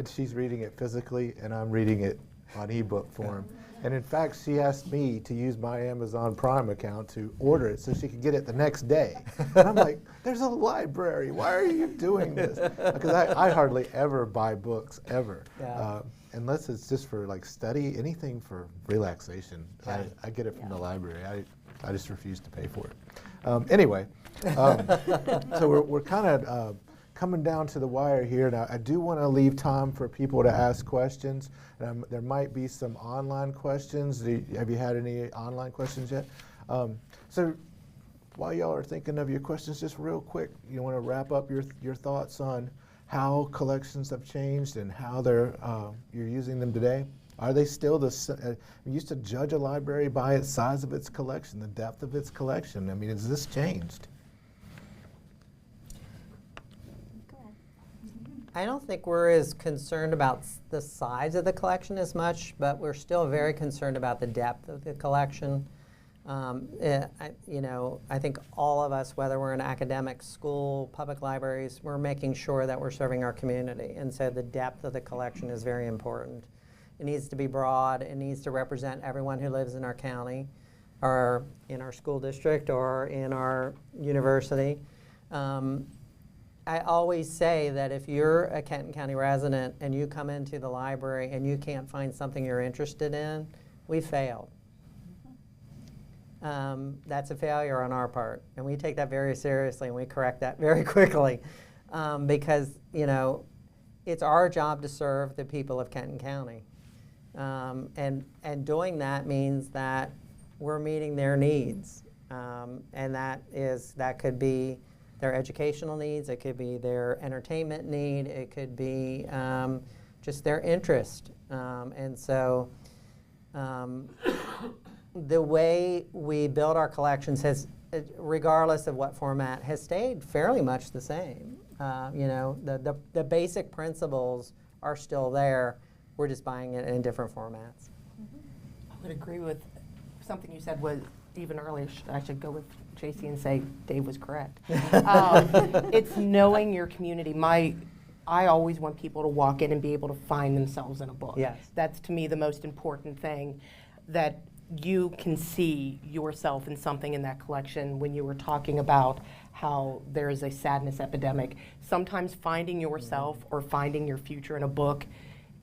she's reading it physically, and I'm reading it on ebook form. And in fact, she asked me to use my Amazon Prime account to order it so she could get it the next day. And I'm like, there's a library. Why are you doing this? Because I hardly ever buy books, ever. Yeah. Unless it's just for like study, anything for relaxation. Yeah. I get it from the library. I just refuse to pay for it. Anyway, so we're kind of coming down to the wire here. Now, I do want to leave time for people to ask questions. There might be some online questions. Have you had any online questions yet? So while y'all are thinking of your questions, just real quick, you want to wrap up your thoughts on how collections have changed and how you're using them today? Are they still we used to judge a library by its size of its collection, the depth of its collection. I mean, has this changed? I don't think we're as concerned about the size of the collection as much, but we're still very concerned about the depth of the collection. I think all of us, whether we're in academic school, public libraries, we're making sure that we're serving our community. And so the depth of the collection is very important. It needs to be broad. It needs to represent everyone who lives in our county or in our school district or in our university. I always say that if you're a Kenton County resident and you come into the library and you can't find something you're interested in, we failed. That's a failure on our part, and we take that very seriously, and we correct that very quickly because it's our job to serve the people of Kenton County, and doing that means that we're meeting their needs, and that could be their educational needs, it could be their entertainment need, it could be just their interest. And so the way we build our collections has, regardless of what format, has stayed fairly much the same. The basic principles are still there. We're just buying it in different formats. I would agree with something you said was even earlier. I should go with JC and say Dave was correct. It's knowing your community. I always want people to walk in and be able to find themselves in a book. Yes. That's to me the most important thing, that you can see yourself in something in that collection. When you were talking about how there is a sadness epidemic, sometimes finding yourself or finding your future in a book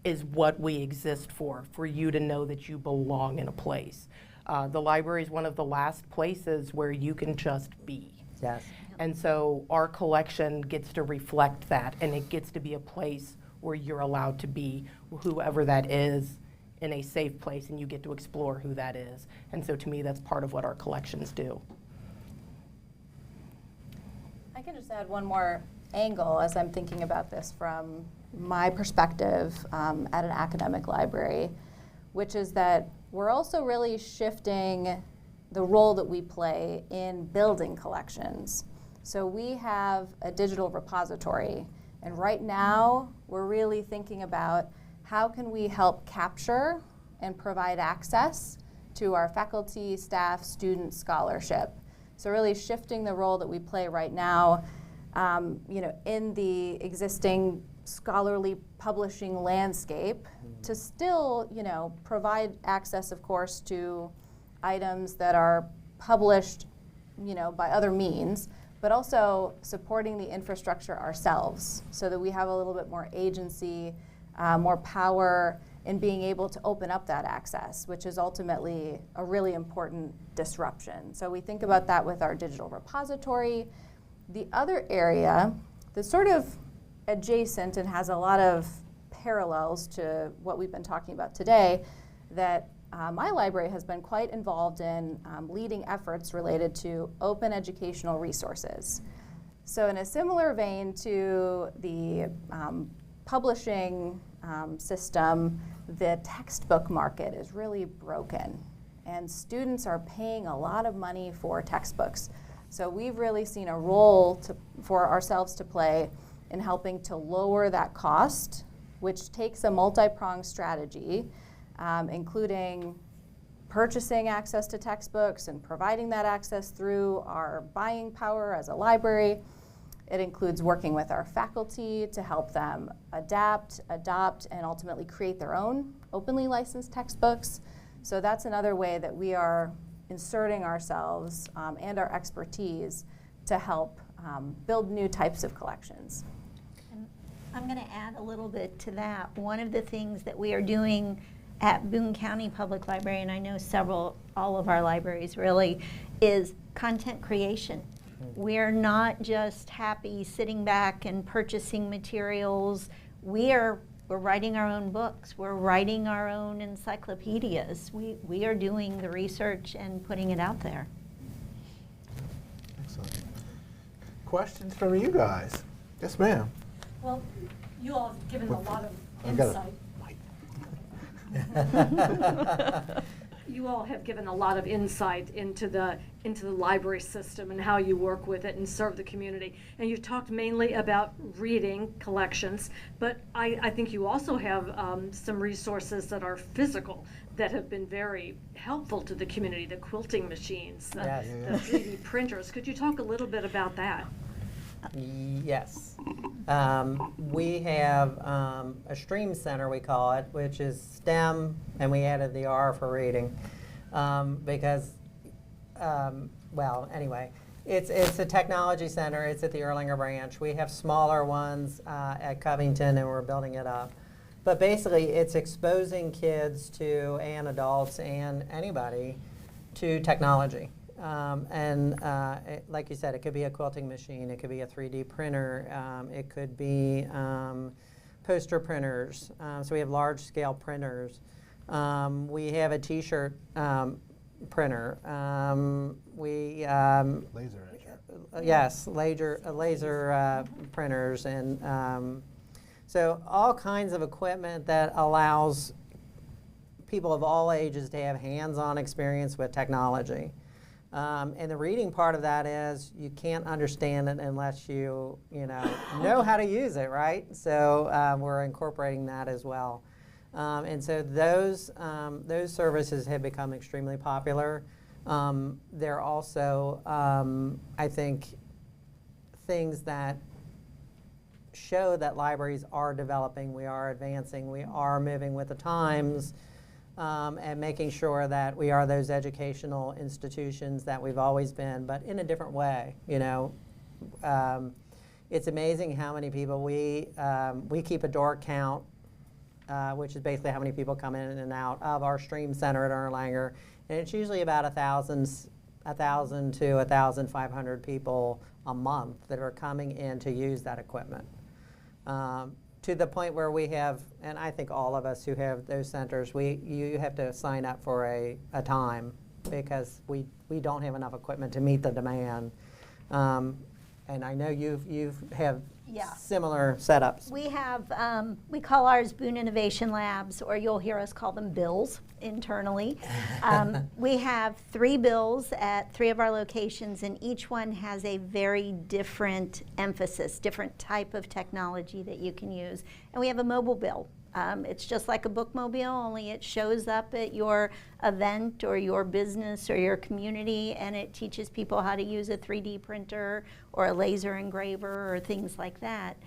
is what we exist for you to know that you belong in a place. The library is one of the last places where you can just be. Yes. And so our collection gets to reflect that, and it gets to be a place where you're allowed to be whoever that is in a safe place, and you get to explore who that is. And so to me, that's part of what our collections do. I can just add one more angle as I'm thinking about this from my perspective at an academic library, which is that we're also really shifting the role that we play in building collections. So we have a digital repository, and right now we're really thinking about how can we help capture and provide access to our faculty, staff, student scholarship. So really shifting the role that we play right now in the existing scholarly publishing landscape to still, provide access, of course, to items that are published, by other means, but also supporting the infrastructure ourselves so that we have a little bit more agency, more power in being able to open up that access, which is ultimately a really important disruption. So we think about that with our digital repository. The other area that's sort of adjacent and has a lot of parallels to what we've been talking about today, that my library has been quite involved in leading efforts related to open educational resources. So in a similar vein to the publishing system, the textbook market is really broken, and students are paying a lot of money for textbooks. So we've really seen a role for ourselves to play in helping to lower that cost, which takes a multi-pronged strategy, including purchasing access to textbooks and providing that access through our buying power as a library. It includes working with our faculty to help them adapt, adopt, and ultimately create their own openly licensed textbooks. So that's another way that we are inserting ourselves and our expertise to help build new types of collections. I'm going to add a little bit to that. One of the things that we are doing at Boone County Public Library, and I know all of our libraries really, is content creation. We're not just happy sitting back and purchasing materials. We're writing our own books. We're writing our own encyclopedias. We are doing the research and putting it out there. Excellent. Questions from you guys? Yes, ma'am. Well, you all have given a lot of I've got insight. You all have given a lot of insight into the library system and how you work with it and serve the community. And you talked mainly about reading collections, but I think you also have some resources that are physical that have been very helpful to the community, the quilting machines, the 3D printers. Could you talk a little bit about that? Yes. We have a stream center, we call it, which is STEM, and we added the R for reading because, well, anyway, it's a technology center. It's at the Erlanger branch. We have smaller ones at Covington, and we're building it up. But basically, it's exposing kids to, and adults, and anybody to technology. Like you said, it could be a quilting machine, it could be a 3D printer, it could be poster printers. So we have large scale printers. We have a t-shirt printer. Laser etcher. Yes, laser printers, and so all kinds of equipment that allows people of all ages to have hands-on experience with technology. And the reading part of that is you can't understand it unless you know how to use it, right? So we're incorporating that as well. And so those services have become extremely popular. They're also, I think, things that show that libraries are developing, we are advancing, we are moving with the times. And making sure that we are those educational institutions that we've always been, but in a different way. It's amazing how many people we keep a door count, which is basically how many people come in and out of our stream center at Erlanger, and it's usually about 1,000 to 1,500 people a month that are coming in to use that equipment. To the point where we have, and I think all of us who have those centers, you have to sign up for a time because we don't have enough equipment to meet the demand. And I know you have similar setups. We have, we call ours Boone Innovation Labs, or you'll hear us call them bills internally. We have 3 bills at 3 of our locations, and each one has a very different emphasis, different type of technology that you can use. And we have a mobile bill It's just like a bookmobile, only it shows up at your event or your business or your community, and it teaches people how to use a 3D printer or a laser engraver or things like that.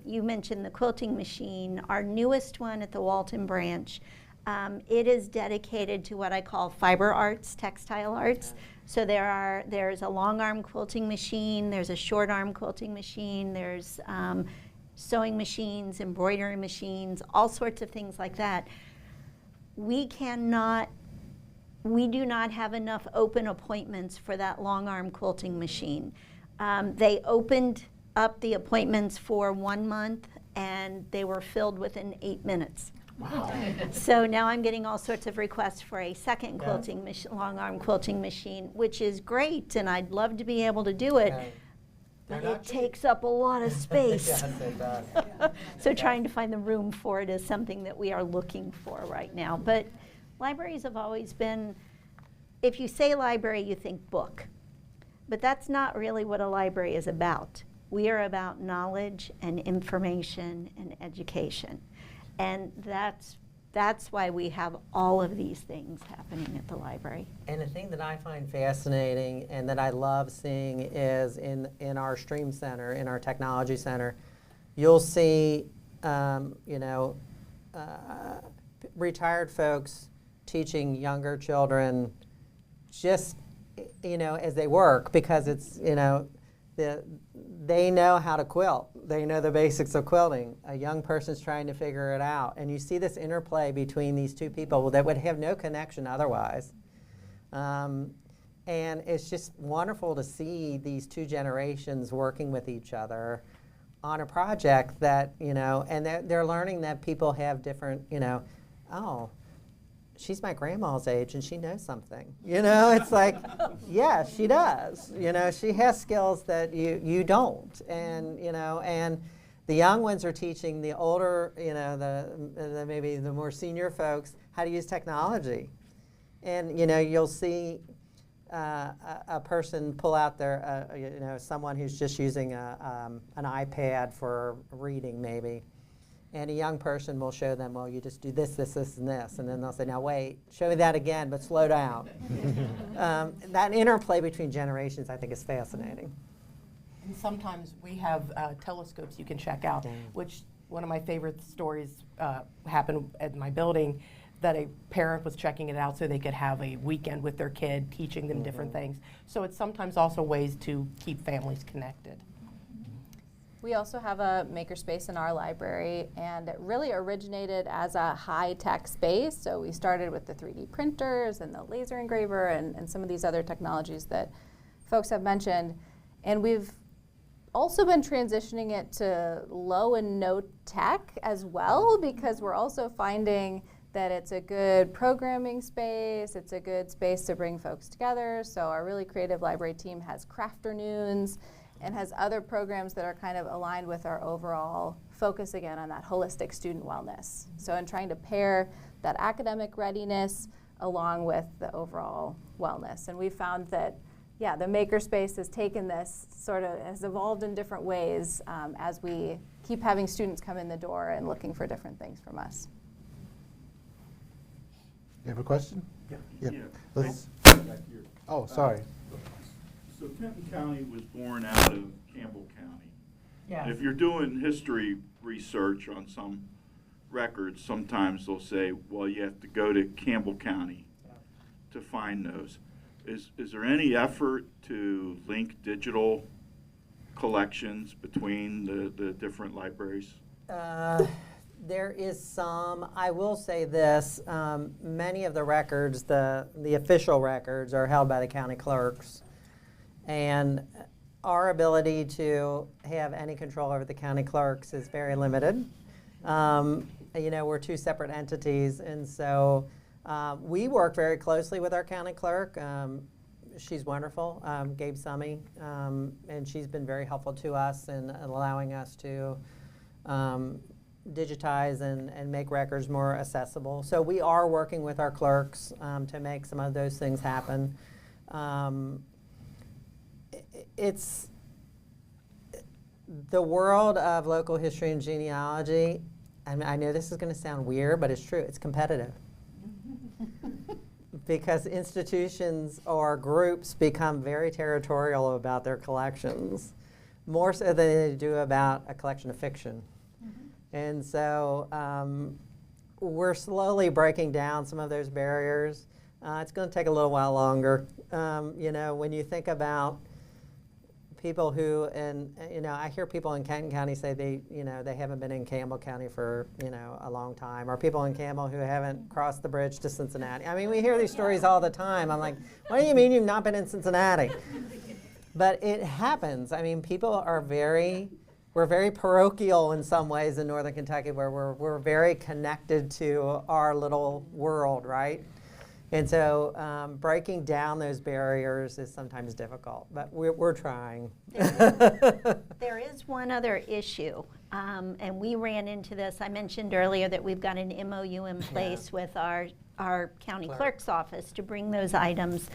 You mentioned the quilting machine, our newest one at the Walton branch. It is dedicated to what I call fiber arts, textile arts. So there's a long arm quilting machine, there's a short arm quilting machine, there's sewing machines, embroidery machines, all sorts of things like that. We do not have enough open appointments for that long arm quilting machine. They opened up the appointments for 1 month and they were filled within 8 minutes. Wow. So now I'm getting all sorts of requests for a second quilting long arm quilting machine, which is great, and I'd love to be able to do it. But it takes up a lot of space. Yes, it does. So trying to find the room for it is something that we are looking for right now. But libraries have always been, if you say library, you think book. But that's not really what a library is about. We are about knowledge and information and education. And that's why we have all of these things happening at the library. And the thing that I find fascinating and that I love seeing is in our stream center, in our technology center, you'll see, retired folks teaching younger children just, as they work, because it's, they know how to quilt. They know the basics of quilting. A young person's trying to figure it out. And you see this interplay between these two people that would have no connection otherwise. And it's just wonderful to see these two generations working with each other on a project that, and they're learning that people have different, oh, she's my grandma's age and she knows something. It's like, yeah, she does. She has skills that you don't. And, and the young ones are teaching the older, maybe the more senior folks how to use technology. And, you'll see a person pull out their, someone who's just using an iPad for reading maybe. And a young person will show them, well, you just do this, this, this, and this. And then they'll say, now wait, show me that again, but slow down. That interplay between generations, I think, is fascinating. And sometimes we have telescopes you can check out, which one of my favorite stories happened at my building, that a parent was checking it out so they could have a weekend with their kid, teaching them different things. So it's sometimes also ways to keep families connected. We also have a makerspace in our library, and it really originated as a high-tech space. So we started with the 3D printers and the laser engraver and some of these other technologies that folks have mentioned. And we've also been transitioning it to low and no tech as well, because we're also finding that it's a good programming space, it's a good space to bring folks together. So our really creative library team has crafternoons and has other programs that are kind of aligned with our overall focus again on that holistic student wellness. So in trying to pair that academic readiness along with the overall wellness. And we found that, the makerspace has taken this has evolved in different ways as we keep having students come in the door and looking for different things from us. You have a question? Yeah. Let's, oh, sorry. So Kenton County was born out of Campbell County. Yeah. If you're doing history research on some records, sometimes they'll say, well, you have to go to Campbell County to find those. Is there any effort to link digital collections between the different libraries? There is some. I will say this, many of the records, the official records, are held by the county clerks. And our ability to have any control over the county clerks is very limited. We're two separate entities, and so we work very closely with our county clerk. She's wonderful, Gabe Summy, and she's been very helpful to us in allowing us to digitize and make records more accessible. So we are working with our clerks to make some of those things happen. It's the world of local history and genealogy I know this is going to sound weird, but it's true. It's competitive. Because institutions or groups become very territorial about their collections, more so than they do about a collection of fiction. And so we're slowly breaking down some of those barriers. It's going to take a little while longer. You know, when you think about people who, and you know, I hear people in Kenton County say they haven't been in Campbell County for, a long time, or people in Campbell who haven't crossed the bridge to Cincinnati. I mean, we hear these stories all the time. I'm like, what do you mean you've not been in Cincinnati? But it happens. I mean, people are we're very parochial in some ways in Northern Kentucky, where we're very connected to our little world, right? And so breaking down those barriers is sometimes difficult, but we're trying. There is one other issue, and we ran into this. I mentioned earlier that we've got an MOU in place with our county clerk's office to bring those items.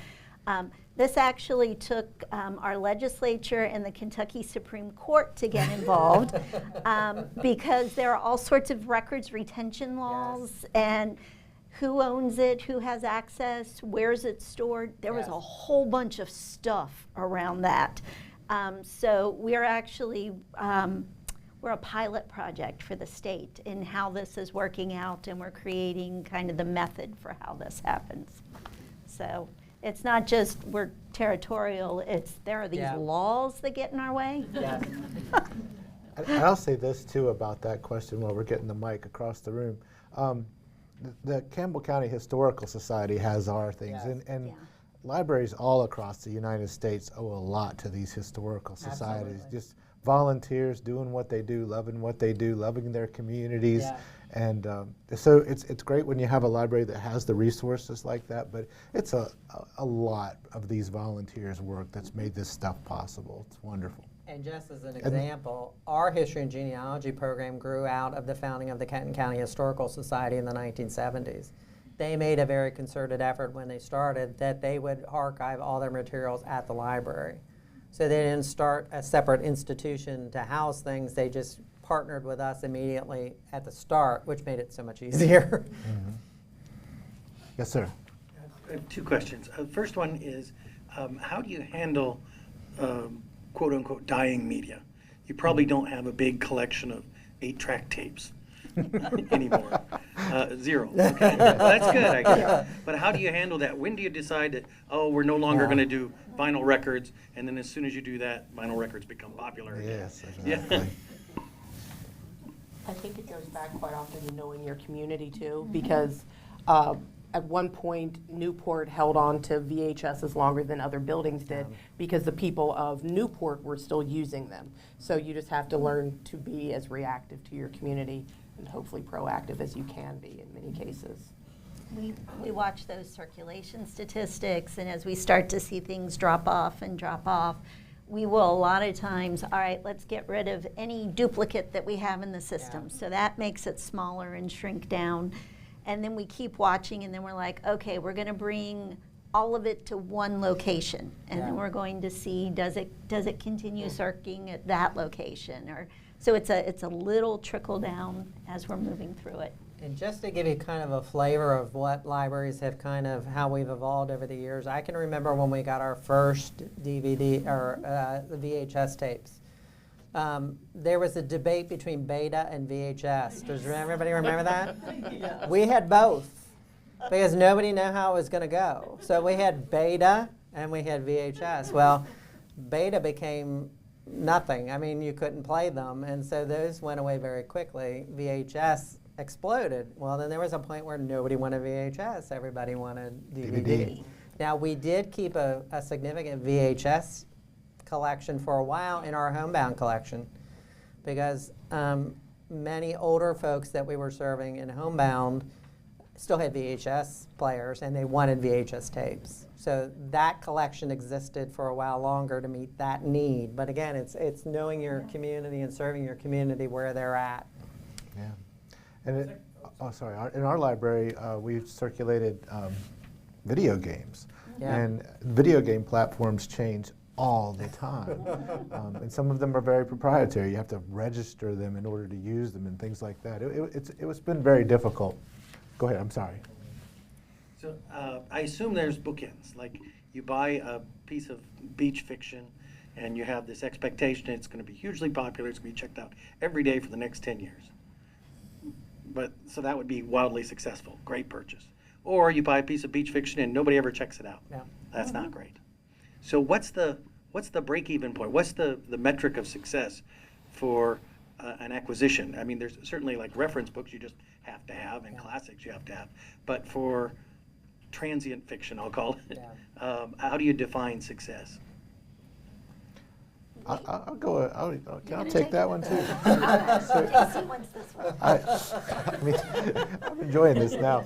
This actually took our legislature and the Kentucky Supreme Court to get involved because there are all sorts of records retention laws and who owns it, who has access, where's it stored. There was a whole bunch of stuff around that. So we're actually, we're a pilot project for the state in how this is working out, and we're creating kind of the method for how this happens. So it's not just we're territorial, there are these laws that get in our way. Yes. And I'll say this too about that question while we're getting the mic across the room. The Campbell County Historical Society has our things, and libraries all across the United States owe a lot to these historical societies. Absolutely. Just volunteers doing what they do, loving their communities. Yeah. And so it's great when you have a library that has the resources like that, but it's a lot of these volunteers' work that's made this stuff possible. It's wonderful. And just as an example, our history and genealogy program grew out of the founding of the Kenton County Historical Society in the 1970s. They made a very concerted effort when they started that they would archive all their materials at the library. So they didn't start a separate institution to house things. They just partnered with us immediately at the start, which made it so much easier. Mm-hmm. Yes, sir. I have two questions. The first one is, how do you handle quote unquote dying media? You probably don't have a big collection of 8-track tapes anymore. Zero. Okay. Well, that's good, I guess. But how do you handle that? When do you decide that, oh, we're no longer going to do vinyl records, and then as soon as you do that, vinyl records become popular again? Yes, exactly. Yeah. I think it goes back quite often to knowing your community too, because at one point Newport held on to VHSs longer than other buildings did because the people of Newport were still using them. So you just have to learn to be as reactive to your community and hopefully proactive as you can be in many cases. We watch those circulation statistics, and as we start to see things drop off, we will a lot of times, all right, let's get rid of any duplicate that we have in the system. So that makes it smaller and shrink down. And then we keep watching, and then we're like, okay, we're going to bring all of it to one location, and then we're going to see, does it continue circling at that location, or so it's a little trickle down as we're moving through it. And just to give you kind of a flavor of what libraries have kind of, how we've evolved over the years, I can remember when we got our first DVD or the VHS tapes. There was a debate between beta and VHS. Does everybody remember that? Yeah. We had both because nobody knew how it was going to go. So we had beta and we had VHS. Well, beta became nothing. I mean, you couldn't play them, and so those went away very quickly. VHS exploded. Well, then there was a point where nobody wanted VHS. Everybody wanted DVD. Now, we did keep a significant VHS collection for a while in our homebound collection because many older folks that we were serving in homebound still had VHS players and they wanted VHS tapes. So that collection existed for a while longer to meet that need. But again, it's knowing your community and serving your community where they're at. Yeah. And in our library, we've circulated video games. Yeah. And video game platforms change all the time. And some of them are very proprietary. You have to register them in order to use them and things like that. It's been very difficult. Go ahead, I'm sorry. So I assume there's bookends, like you buy a piece of beach fiction and you have this expectation it's going to be hugely popular, it's going to be checked out every day for the next 10 years. But so that would be wildly successful, great purchase. Or you buy a piece of beach fiction and nobody ever checks it out. Yeah. That's not great. So what's the break-even point? What's the metric of success for an acquisition? I mean, there's certainly like reference books you just have to have and classics you have to have. But for transient fiction, I'll call it, how do you define success? I'll go. Can I take that one too? Casey wants this one. I mean, I'm enjoying this now.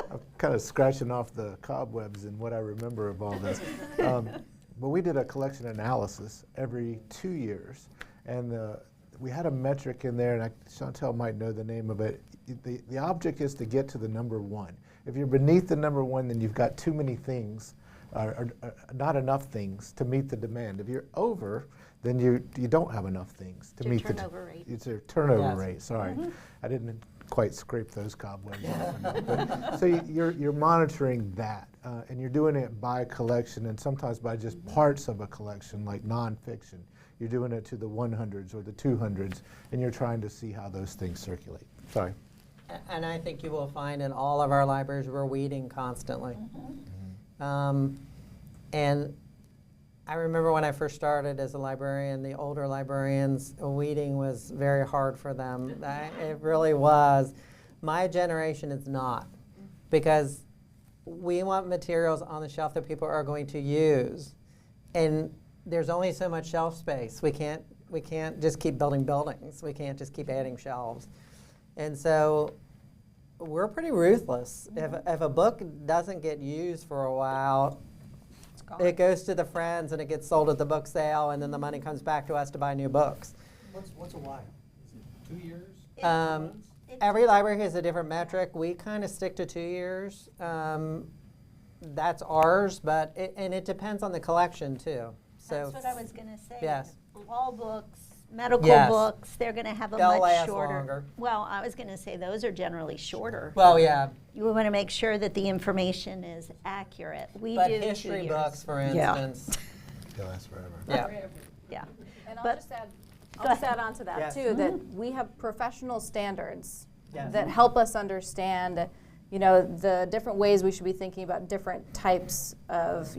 I'm kind of scratching off the cobwebs in what I remember of all this. But we did a collection analysis every 2 years, and we had a metric in there, and Chantel might know the name of it. The object is to get to the number one. If you're beneath the number one, then you've got too many things, or not enough things to meet the demand. If you're over, then you don't have enough things to meet the turnover rate. It's a turnover Yes. rate. Sorry, I didn't quite scrape those cobwebs off. But, so you're monitoring that, and you're doing it by collection, and sometimes by just parts of a collection, like nonfiction. You're doing it to the 100s or the 200s, and you're trying to see how those things circulate. Sorry. And I think you will find in all of our libraries we're weeding constantly. And I remember when I first started as a librarian, the older librarians, weeding was very hard for them. It really was. My generation is not, because we want materials on the shelf that people are going to use. And there's only so much shelf space. We can't just keep building buildings. We can't just keep adding shelves. And so we're pretty ruthless. If a book doesn't get used for a while, it goes to the friends and it gets sold at the book sale, and then the money comes back to us to buy new books. What's a while? Is it 2 years? Every library has a different metric. We kind of stick to 2 years. That's ours, but it depends on the collection too. So That's what I was going to say. Yes. Law books, medical Yes. books, they're going to have a They'll much last shorter. longer. Well, I was going to say those are generally shorter. Well, yeah, You want to make sure that the information is accurate. We but do 2 history years. books, for Yeah. instance, It'll last forever. yeah. Yeah. And But- I'll just add, Go I'll just ahead. add on to that Yes. too, that we have professional standards Yes. that help us understand, the different ways we should be thinking about different types of,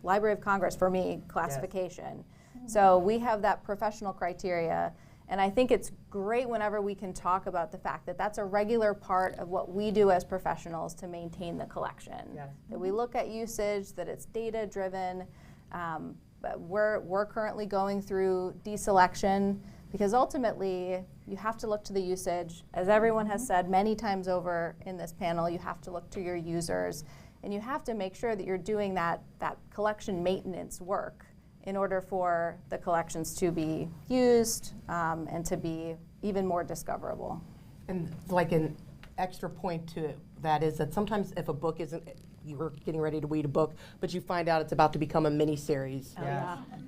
Library of Congress, for me, classification. So we have that professional criteria, and I think it's great whenever we can talk about the fact that that's a regular part of what we do as professionals to maintain the collection. Yes. That we look at usage, that it's data driven. But we're currently going through deselection, because ultimately you have to look to the usage. As everyone has said many times over in this panel, you have to look to your users, and you have to make sure that you're doing that collection maintenance work in order for the collections to be used and to be even more discoverable. And like an extra point to that is that sometimes if a book isn't, you're getting ready to read a book, but you find out it's about to become a mini-series.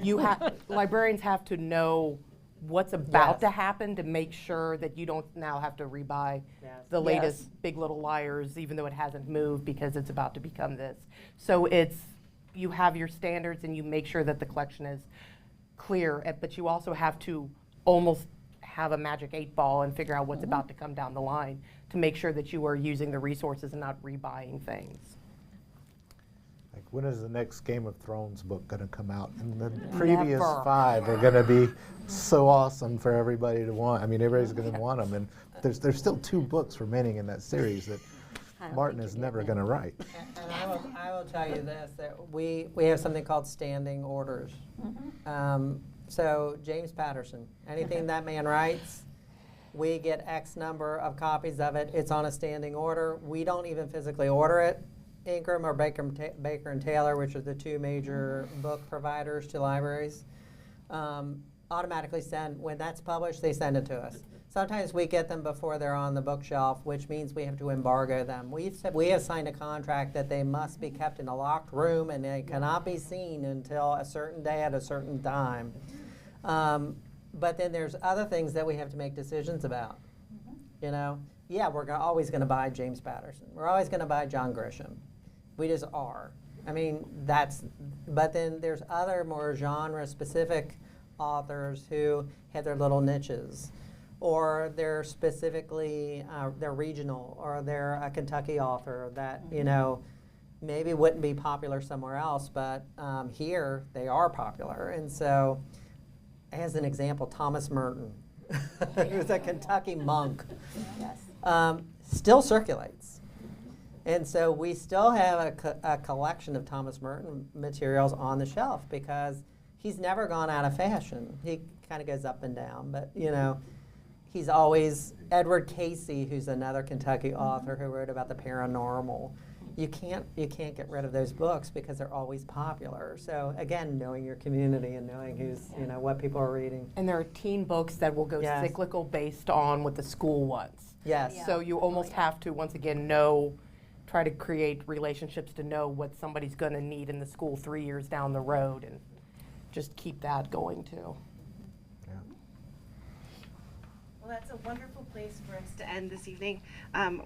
You librarians have to know what's about Yes. to happen to make sure that you don't now have to rebuy Yes. the latest Big Little Liars, even though it hasn't moved, because it's about to become this. So you have your standards and you make sure that the collection is clear, but you also have to almost have a magic 8 ball and figure out what's about to come down the line to make sure that you are using the resources and not rebuying things. Like, when is the next Game of Thrones book going to come out? And the previous Never. 5 are going to be so awesome for everybody to want. I mean, everybody's going to want them. And there's still 2 books remaining in that series that Martin is never going to write. And I will tell you this, that we have something called standing orders. So James Patterson, anything that man writes, we get X number of copies of it. It's on a standing order. We don't even physically order it. Ingram or Baker and Taylor, which are the 2 major book providers to libraries, automatically send, when that's published, they send it to us. Sometimes we get them before they're on the bookshelf, which means we have to embargo them. We have signed a contract that they must be kept in a locked room and they cannot be seen until a certain day at a certain time. But then there's other things that we have to make decisions about. You know, yeah, we're always going to buy James Patterson. We're always going to buy John Grisham. We just are. I mean, but then there's other more genre-specific authors who have their little niches, or they're specifically, they're regional, or they're a Kentucky author that, you know, maybe wouldn't be popular somewhere else, but here they are popular. And so, as an example, Thomas Merton, who's a Kentucky monk, still circulates. And so we still have a collection of Thomas Merton materials on the shelf because he's never gone out of fashion. He kind of goes up and down, but you know, he's always Edward Casey, who's another Kentucky author who wrote about the paranormal. You can't get rid of those books because they're always popular. So again, knowing your community and knowing who's, you know, what people are reading. And there are teen books that will go cyclical based on what the school wants. Yes. So you almost have to, once again, try to create relationships to know what somebody's going to need in the school 3 years down the road, and just keep that going too. Well, that's a wonderful place for us to end this evening.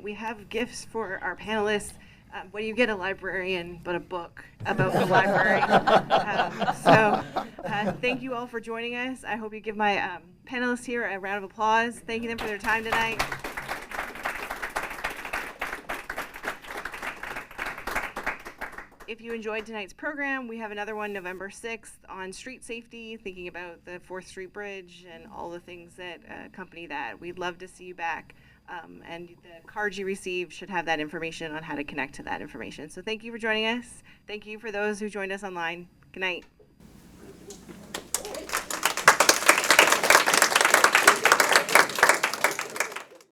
We have gifts for our panelists. What do you get a librarian but a book about the library? Thank you all for joining us. I hope you give my panelists here a round of applause, thanking them for their time tonight. If you enjoyed tonight's program, we have another one November 6th on street safety, thinking about the 4th Street Bridge and all the things that accompany that. We'd love to see you back. And the cards you receive should have that information on how to connect to that information. So thank you for joining us. Thank you for those who joined us online. Good night.